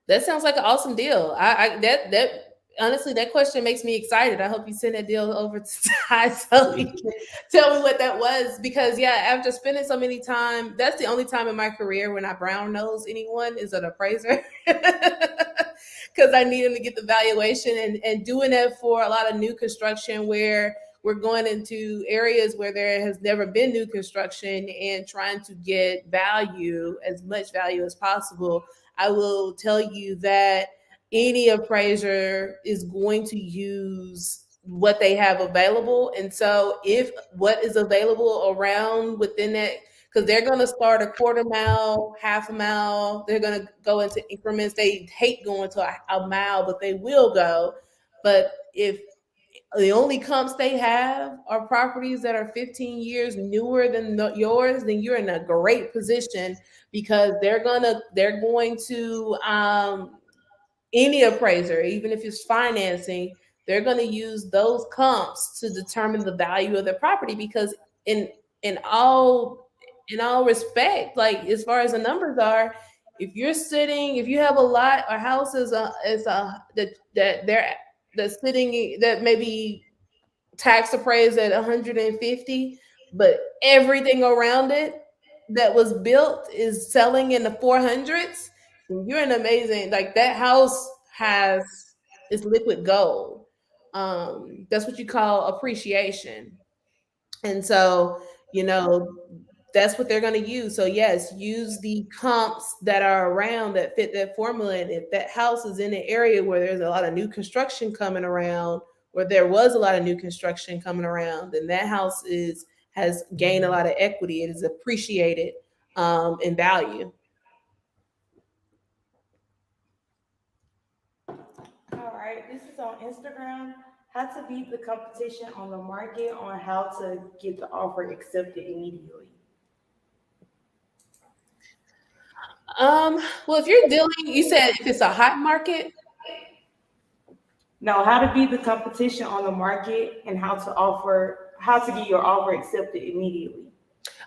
That sounds like an awesome deal. That honestly, that question makes me excited. I hope you send that deal over to Ty so he can tell me what that was. Because after spending so many time, that's the only time in my career when I brown nose anyone is an appraiser. Because I need him to get the valuation, and doing that for a lot of new construction where we're going into areas where there has never been new construction and trying to get value, as much value as possible, I will tell you that any appraiser is going to use what they have available. And so if what is available around within that, because they're going to start a quarter mile, half a mile, they're going to go into increments. They hate going to a mile, but they will go. But if the only comps they have are properties that are 15 years newer than yours, then you're in a great position, because they're going to any appraiser, even if it's financing, they're going to use those comps to determine the value of the property. Because in in all in all respect, like as far as the numbers are, if you have a lot or house that's sitting that maybe tax appraised at 150, but everything around it that was built is selling in the 400s, you're an amazing, like that house has is liquid gold. That's what you call appreciation. And so, you know, that's what they're going to use. So yes, use the comps that are around that fit that formula. And if that house is in an area where there's a lot of new construction coming around, where there was a lot of new construction coming around, then that house is has gained a lot of equity. It is appreciated in value. All right, this is on Instagram. How to beat the competition on the market on how to get the offer accepted immediately. Well, if you're dealing, you said if it's a hot market. No, how to beat the competition on the market and how to get your offer accepted immediately.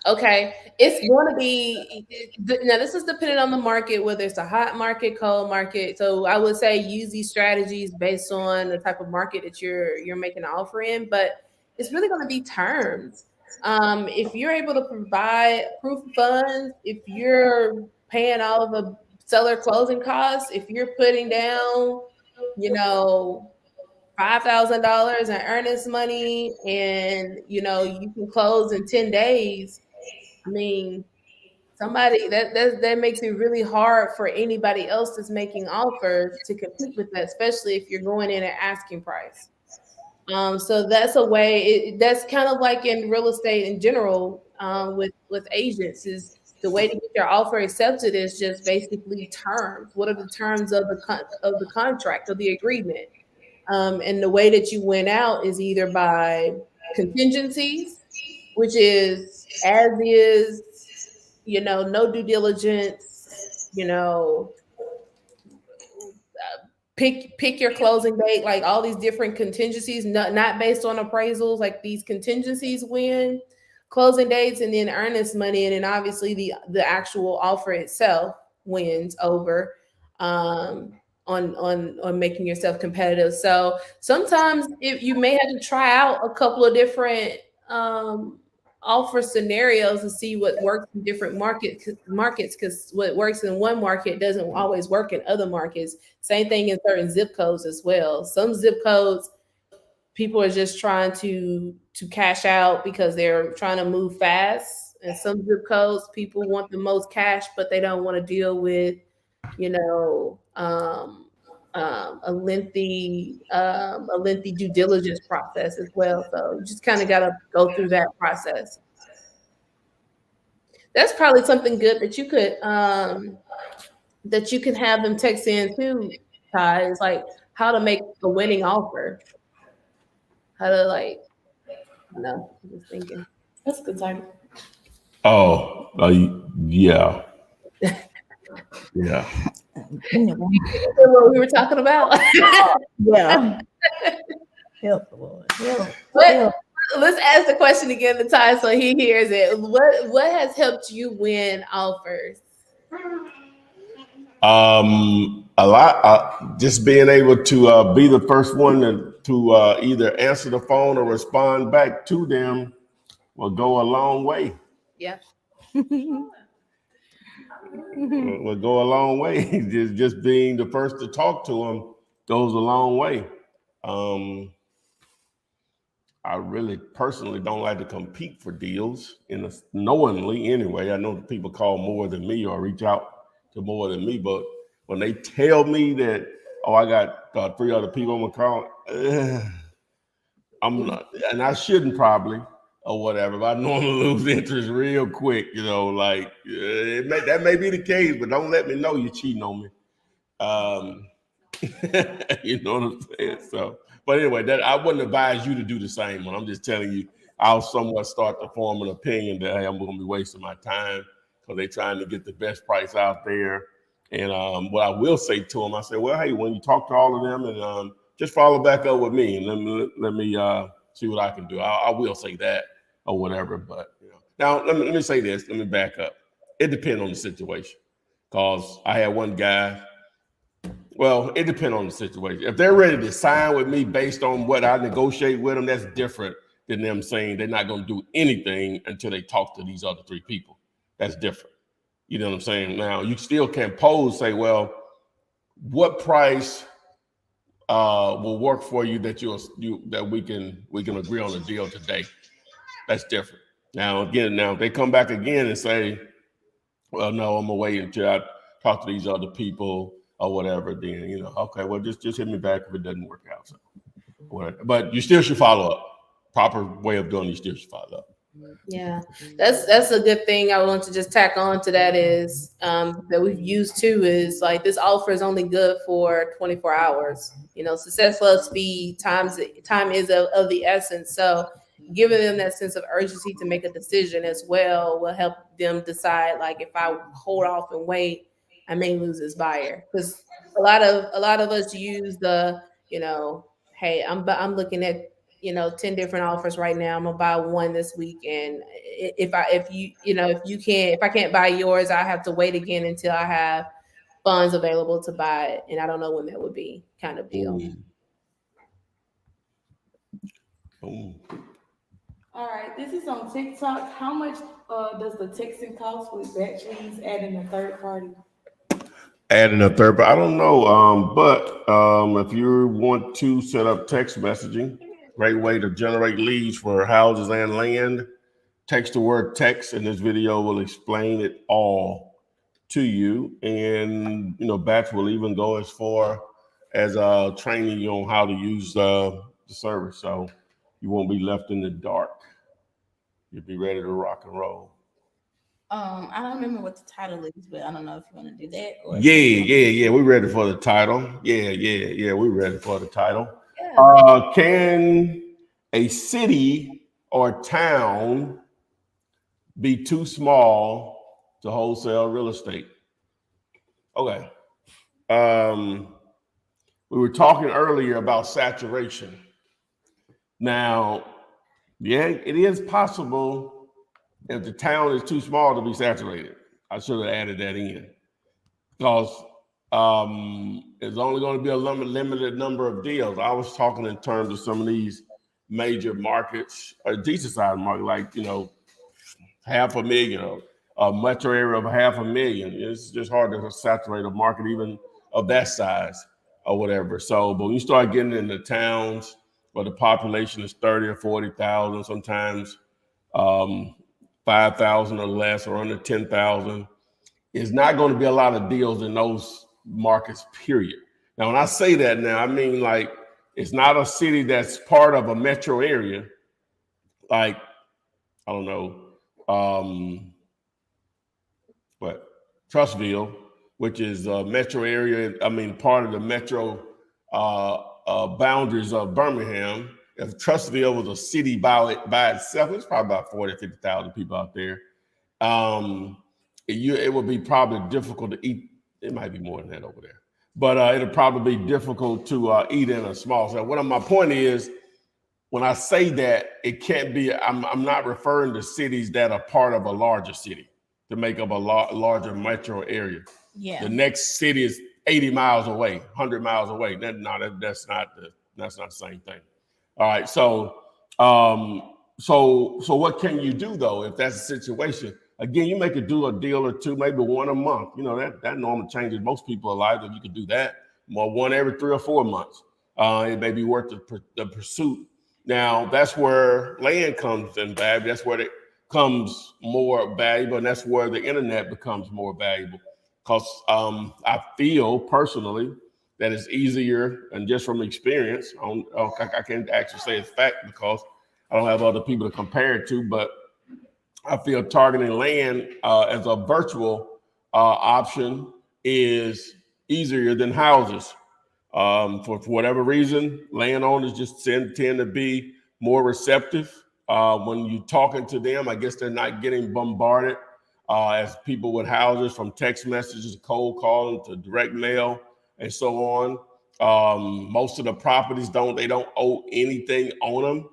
Okay, it's going to be now. This is dependent on the market, whether it's a hot market, cold market. So I would say use these strategies based on the type of market that you're making an offer in. But it's really going to be terms. If you're able to provide proof of funds, if you're paying all of the seller closing costs, if you're putting down, you know, $5,000 in earnest money, and you can close in 10 days. I mean, somebody that makes it really hard for anybody else that's making offers to compete with that, especially if you're going in at asking price. So that's a way. That's kind of like in real estate in general, with agents, is the way to get your offer accepted is just basically terms. What are the terms of the contract, of the agreement? And the way that you went out is either by contingencies, which is as is, no due diligence, pick your closing date, like all these different contingencies, not based on appraisals, like these contingencies win closing dates, and then earnest money, and then obviously the actual offer itself wins over on making yourself competitive. So sometimes if you may have to try out a couple of different offer scenarios to see what works in different markets, because what works in one market doesn't always work in other markets. Same thing in certain zip codes as well. Some zip codes, people are just trying to cash out because they're trying to move fast. And some zip codes, people want the most cash, but they don't want to deal with, a lengthy due diligence process as well. So you just kind of got to go through that process. That's probably something good that you could have them text in too, Ty. Is like how to make a winning offer. How to I'm just thinking. That's a good time. Oh, yeah. Yeah. What we were talking about. Yeah. Help the Lord. Let's ask the question again to Ty so he hears it. What has helped you win offers? A lot. Just being able to be the first one to either answer the phone or respond back to them will go a long way. Yeah. Will go a long way. just being the first to talk to them goes a long way. I really personally don't like to compete for deals knowingly anyway. I know people call more than me or reach out to more than me, but when they tell me that, oh, I got 3 other people I'm gonna call, I'm not, and I shouldn't probably or whatever, but I normally lose interest real quick, like that may be the case, but don't let me know you're cheating on me. You know what I'm saying? So, but anyway, that I wouldn't advise you to do the same one. I'm just telling you, I'll somewhat start to form an opinion that, hey, I'm going to be wasting my time because they're trying to get the best price out there. And what I will say to them, I say, well, hey, when you talk to all of them, and just follow back up with me, and let me see what I can do. I will say that or whatever. But now let me say this. Let me back up. It depends on the situation, because I had one guy. Well, it depends on the situation. If they're ready to sign with me based on what I negotiate with them, that's different than them saying they're not going to do anything until they talk to these other 3 people. That's different. You know what I'm saying? Now, you still can say, well, what price will work for you that we can agree on a deal today? That's different. Now, again, if they come back again and say, well, no, I'm gonna wait until I talk to these other people or whatever, then okay, well, just hit me back if it doesn't work out. So, whatever. But you still should follow up. Proper way of doing it, you still should follow up. Yeah, that's a good thing. I want to just tack on to that is that we've used too is like this offer is only good for 24 hours. Success loves speed. Time is of the essence. So giving them that sense of urgency to make a decision as well will help them decide. Like if I hold off and wait, I may lose this buyer, because a lot of us use the hey, I'm looking at 10 different offers right now. I'm gonna buy one this week, and if I can't buy yours, I have to wait again until I have funds available to buy it, and I don't know when that would be, kind of deal. All right, this is on TikTok. How much does the texting cost with batch leads adding a third party? Adding a third, but I don't know. But if you want to set up text messaging, great way to generate leads for houses and land. Text the word text, and this video will explain it all to you. And batch will even go as far as training you on how to use the service, so you won't be left in the dark. You'll be ready to rock and roll. I don't remember what the title is, but I don't know if you want to do that. Or Yeah. We're ready for the title. Yeah. We're ready for the title. Yeah. Can a city or town be too small to wholesale real estate? Okay. We were talking earlier about saturation. Now, yeah, it is possible if the town is too small to be saturated. I should have added that in, because there's only going to be a limited number of deals. I was talking in terms of some of these major markets, a decent sized market, like 500,000, a metro area of 500,000. It's just hard to saturate a market even of that size or whatever. So, but when you start getting into towns where the population is 30 or 40,000, sometimes 5,000 or less, or under 10,000, it's not going to be a lot of deals in those markets, period. Now, when I say that now, I mean, like, it's not a city that's part of a metro area, like, I don't know, Trustville, which is a metro area, part of the metro boundaries of Birmingham. If Trustville was a city by itself, it's probably about 40,000 to 50,000 people out there. It would be probably difficult to eat. It might be more than that over there, but it'll probably be difficult to eat in a small city. My point is, when I say that, it can't be, I'm not referring to cities that are part of a larger city to make up a larger metro area. Yeah. The next city is 80 miles away, 100 miles away. That's not the same thing. All right. So what can you do though if that's the situation? Again, you make a deal or two, maybe one a month. That normally changes most people's lives if you could do that. More one every 3 or 4 months. It may be worth the pursuit Now that's where land comes in valuable. That's where it comes more valuable, and that's where the internet becomes more valuable. Because I feel personally that it's easier, and just from experience, I can't actually say it's fact because I don't have other people to compare it to, but I feel targeting land as a virtual option is easier than houses. For whatever reason, landowners just tend to be more receptive. When you're talking to them, I guess they're not getting bombarded as people with houses from text messages, cold calling to direct mail, and so on. Most of the properties don't owe anything on them,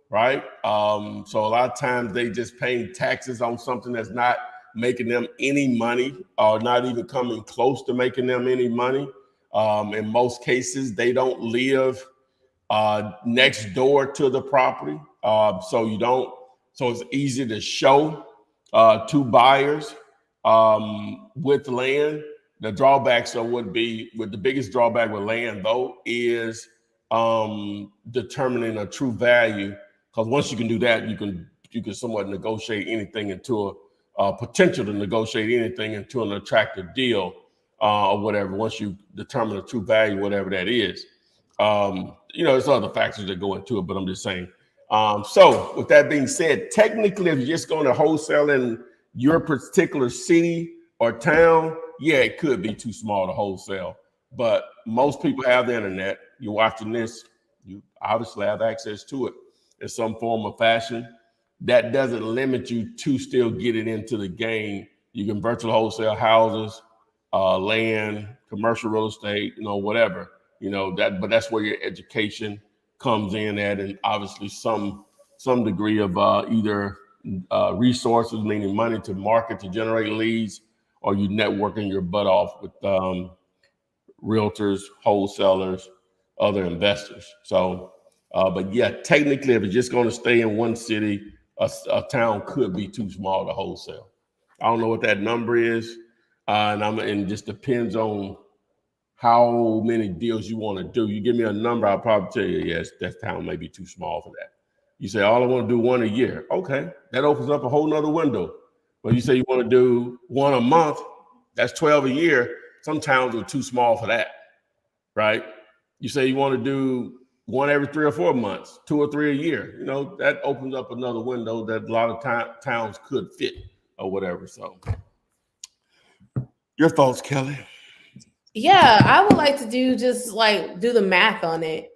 right? So a lot of times they just paying taxes on something that's not making them any money, or not even coming close to making them any money. In most cases, they don't live next door to the property, so it's easy to show to buyers with land. The drawbacks would be, with the biggest drawback with land though is determining a true value, because once you can do that, you can somewhat negotiate anything into potential to negotiate anything into an attractive deal. Or whatever, once you determine a true value, whatever that is. There's other factors that go into it, but I'm just saying. So with that being said, technically, if you're just going to wholesale in your particular city or town, yeah, it could be too small to wholesale. But most people have the internet. You're watching this, you obviously have access to it in some form or fashion. That doesn't limit you to still getting into the game. You can virtual wholesale houses, land, commercial real estate, whatever, but that's where your education comes in at, and obviously some degree of either resources, meaning money to market to generate leads, or you networking your butt off with realtors, wholesalers, other investors. So, but yeah, technically, if it's just going to stay in one city, a town could be too small to wholesale. I don't know what that number is. And it just depends on how many deals you want to do. You give me a number, I'll probably tell you, yes, that town may be too small for that. You say, all I want to do one a year. Okay, that opens up a whole nother window. But you say you want to do one a month, that's 12 a year. Some towns are too small for that, right? You say you want to do one every 3 or 4 months, 2 or 3 a year. That opens up another window that a lot of towns could fit or whatever. So. Your thoughts, Kelly? Yeah, I would like to do the math on it,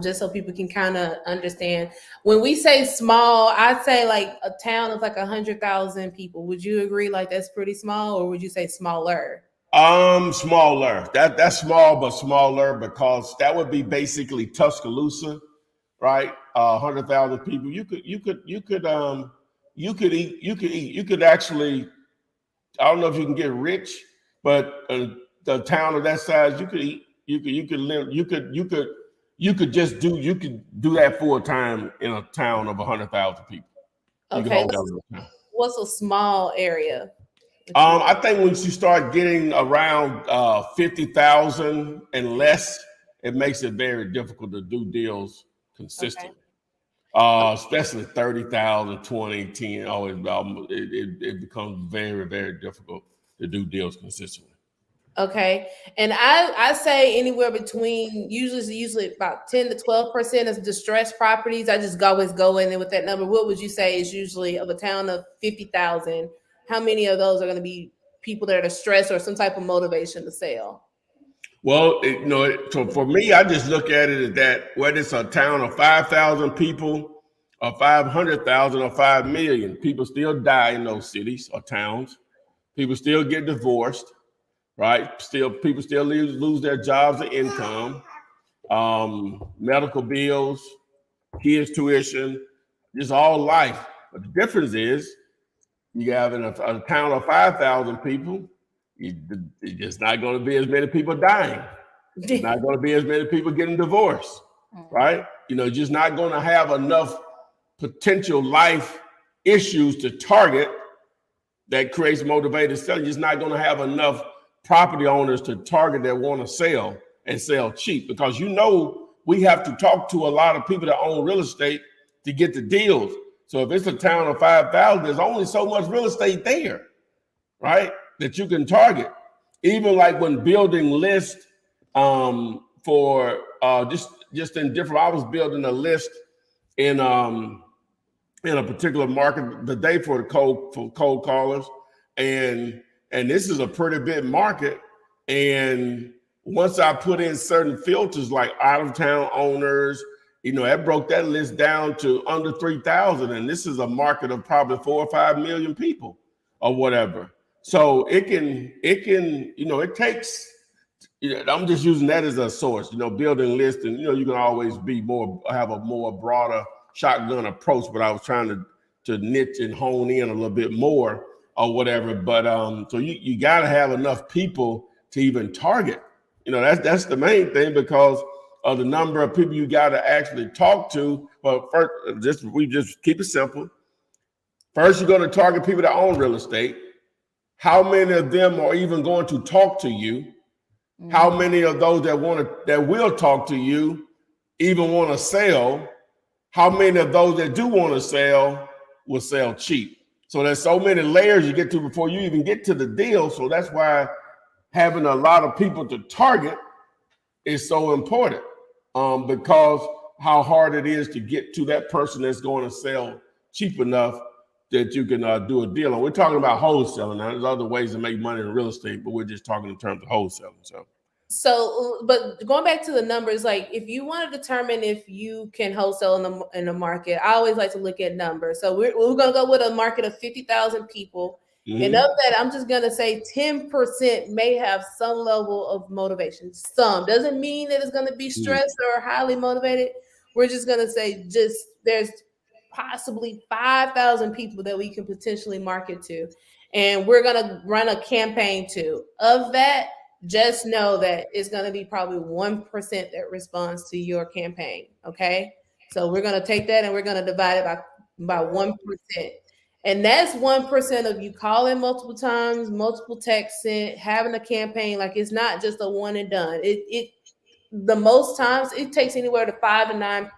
just so people can kind of understand. When we say small, I'd say like a town of like 100,000 people. Would you agree like that's pretty small, or would you say smaller? Smaller. That's small, but smaller, because that would be basically Tuscaloosa, right? 100,000 people. You could actually. I don't know if you can get rich. But the town of that size, you could eat. You could live. You could do that full time in a town of 100,000 people. Okay. What's a small area? I think once you start getting around 50,000 and less, it makes it very difficult to do deals consistently. Okay. Especially 30,000, 20, 10. Always, it becomes very, very difficult to do deals consistently. Okay. And I say anywhere between usually about 10 to 12% of distressed properties. I just always go in there with that number. What would you say is usually of a town of 50,000? How many of those are going to be people that are distressed or some type of motivation to sell? Well, so for me, I just look at it as that whether it's a town of 5,000 people or 500,000 or 5 million, people still die in those cities or towns. People still get divorced, right? People still lose their jobs and income, medical bills, kids' tuition, just all life. But the difference is you have in a town of 5,000 people, it's just not going to be as many people dying. It's not going to be as many people getting divorced, right? Just not going to have enough potential life issues to target that creates motivated selling. Just not going to have enough property owners to target that want to sell and sell cheap, because we have to talk to a lot of people that own real estate to get the deals. So if it's a town of 5,000, there's only so much real estate there, right, that you can target. Even like when building lists for just in different, I was building a list in a particular market the day for cold callers, and this is a pretty big market. And once I put in certain filters like out of town owners, that broke that list down to under 3,000, and this is a market of probably 4 or 5 million people or whatever. So it takes. I'm just using that as a source, building lists, and you can always have a more broader shotgun approach, but I was trying to niche and hone in a little bit more or whatever. But so you got to have enough people to even target. That's the main thing, because of the number of people you got to actually talk to. But first, we just keep it simple. First, you're going to target people that own real estate. How many of them are even going to talk to you? How many of those that will talk to you even want to sell? How many of those that do want to sell will sell cheap? So there's so many layers you get to before you even get to the deal. So that's why having a lot of people to target is so important, because how hard it is to get to that person that's going to sell cheap enough that you can do a deal. And we're talking about wholesaling. Now, there's other ways to make money in real estate, but we're just talking in terms of wholesaling. So, but going back to the numbers, like if you want to determine if you can wholesale in the market, I always like to look at numbers. So we're going to go with a market of 50,000 people. Mm-hmm. And of that, I'm just going to say 10% may have some level of motivation. Some doesn't mean that it's going to be stressed or highly motivated. We're just going to say there's possibly 5,000 people that we can potentially market to. And we're going to run a campaign to. Of that, just know that it's going to be probably 1% that responds to your campaign. Okay. So we're going to take that and we're going to divide it by 1%. And that's 1% of you calling multiple times, multiple texts, having a campaign. Like it's not just a one and done. The most times it takes anywhere to 5 to 9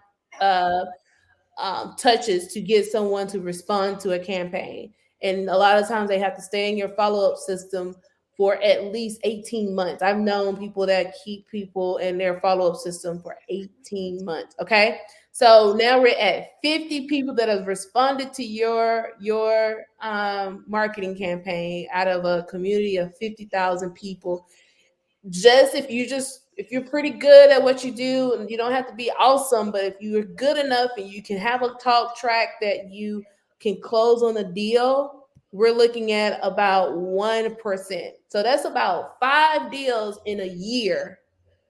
touches to get someone to respond to a campaign. And a lot of times they have to stay in your follow-up system for at least 18 months. I've known people that keep people in their follow-up system for 18 months. Okay. So now we're at 50 people that have responded to your marketing campaign out of a community of 50,000 people. If you're pretty good at what you do, and you don't have to be awesome, but if you're good enough and you can have a talk track that you can close on a deal, we're looking at about 1%. So that's about 5 deals in a year,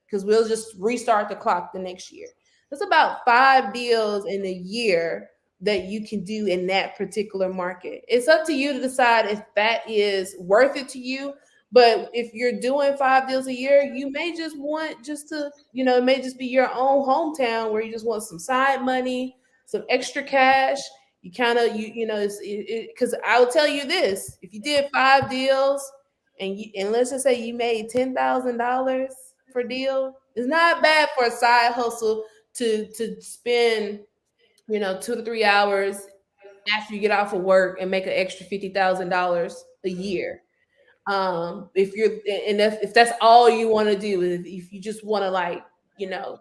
because we'll just restart the clock the next year. That's about 5 deals in a year that you can do in that particular market. It's up to you to decide if that is worth it to you. But if you're doing 5 deals a year, you may just want it may just be your own hometown where you just want some side money, some extra cash. You kind of, because I will tell you this: if you did 5 deals and let's just say you made $10,000 per deal, it's not bad for a side hustle to spend, 2 to 3 hours after you get off of work and make an extra $50,000 a year. If that's all you want to do, if you just want to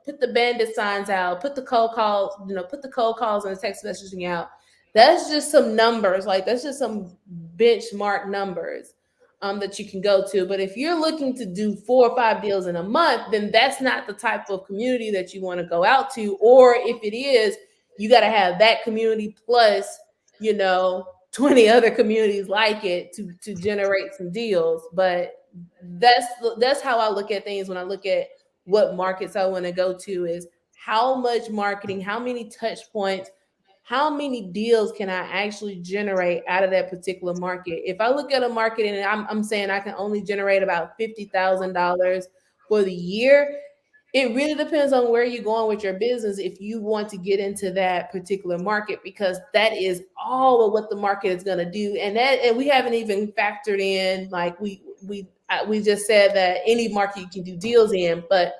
put the bandit signs out, put the cold calls and the text messaging out, that's just some numbers. Like that's just some benchmark numbers that you can go to. But if you're looking to do 4 or 5 deals in a month, then that's not the type of community that you want to go out to. Or if it is, you got to have that community plus, 20 other communities like it to generate some deals. But that's how I look at things when I look at what markets I want to go to, is how much marketing, how many touch points, how many deals can I actually generate out of that particular market. If I look at a market and I'm saying I can only generate about $50,000 for the year, it really depends on where you're going with your business if you want to get into that particular market, because that is all of what the market is going to do. And we haven't even factored in, like we just said that any market you can do deals in, but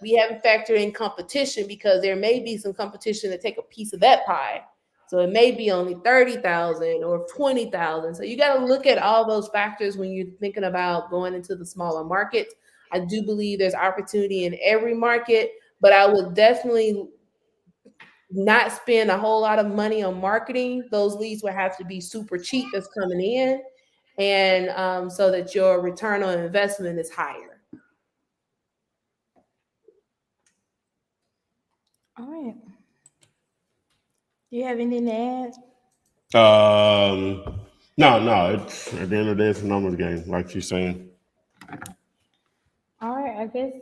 we haven't factored in competition because there may be some competition to take a piece of that pie. So it may be only 30,000 or 20,000. So you got to look at all those factors when you're thinking about going into the smaller markets. I do believe there's opportunity in every market, but I would definitely not spend a whole lot of money on marketing. Those leads would have to be super cheap that's coming in, and so that your return on investment is higher. All right. Do you have anything to add? No. It's at the end of the day, it's a numbers game, like she's saying. All right. I guess. Do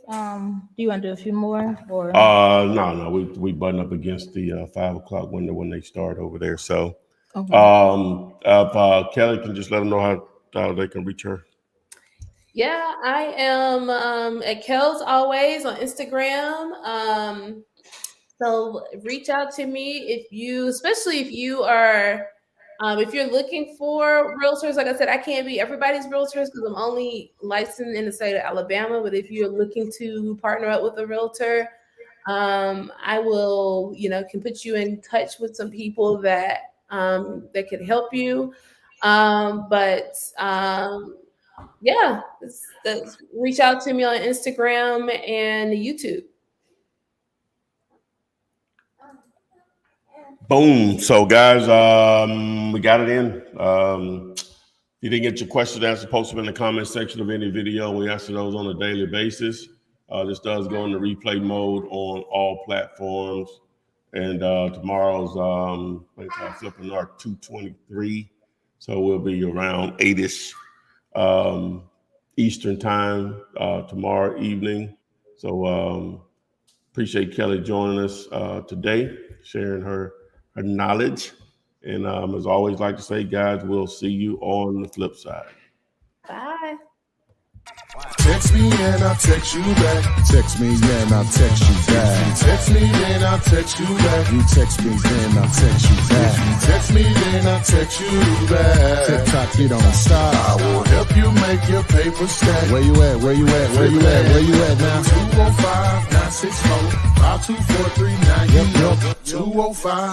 you want to do a few more or? No. We button up against the 5 o'clock window when they start over there. So, Okay. if Kelly can just let them know how they can reach her. Yeah, I am at Kel's always on Instagram. So reach out to me especially if you're looking for realtors. Like I said, I can't be everybody's realtors because I'm only licensed in the state of Alabama. But if you're looking to partner up with a realtor, I will, can put you in touch with some people that can help you. Yeah, reach out to me on Instagram and YouTube. Boom. So, guys, we got it in. If you didn't get your question answered, post them in the comment section of any video. We answer those on a daily basis. This does go into replay mode on all platforms. And tomorrow's Flipping Arc 223. So we'll be around 8-ish Eastern time tomorrow evening. So appreciate Kelly joining us today, sharing her knowledge. And as always, like to say, guys, we'll see you on the flip side. Bye. Text me and I'll text you back. Text me, then I'll text you back. Text me, then I'll text you back. You text me, then I'll text you back. Text me, then I'll text you back. TikTok, you don't stop. I will help you make your paper stack. Where you at? Where you at? Where you at? Where you at now? 205-964-5243. Now you know 205.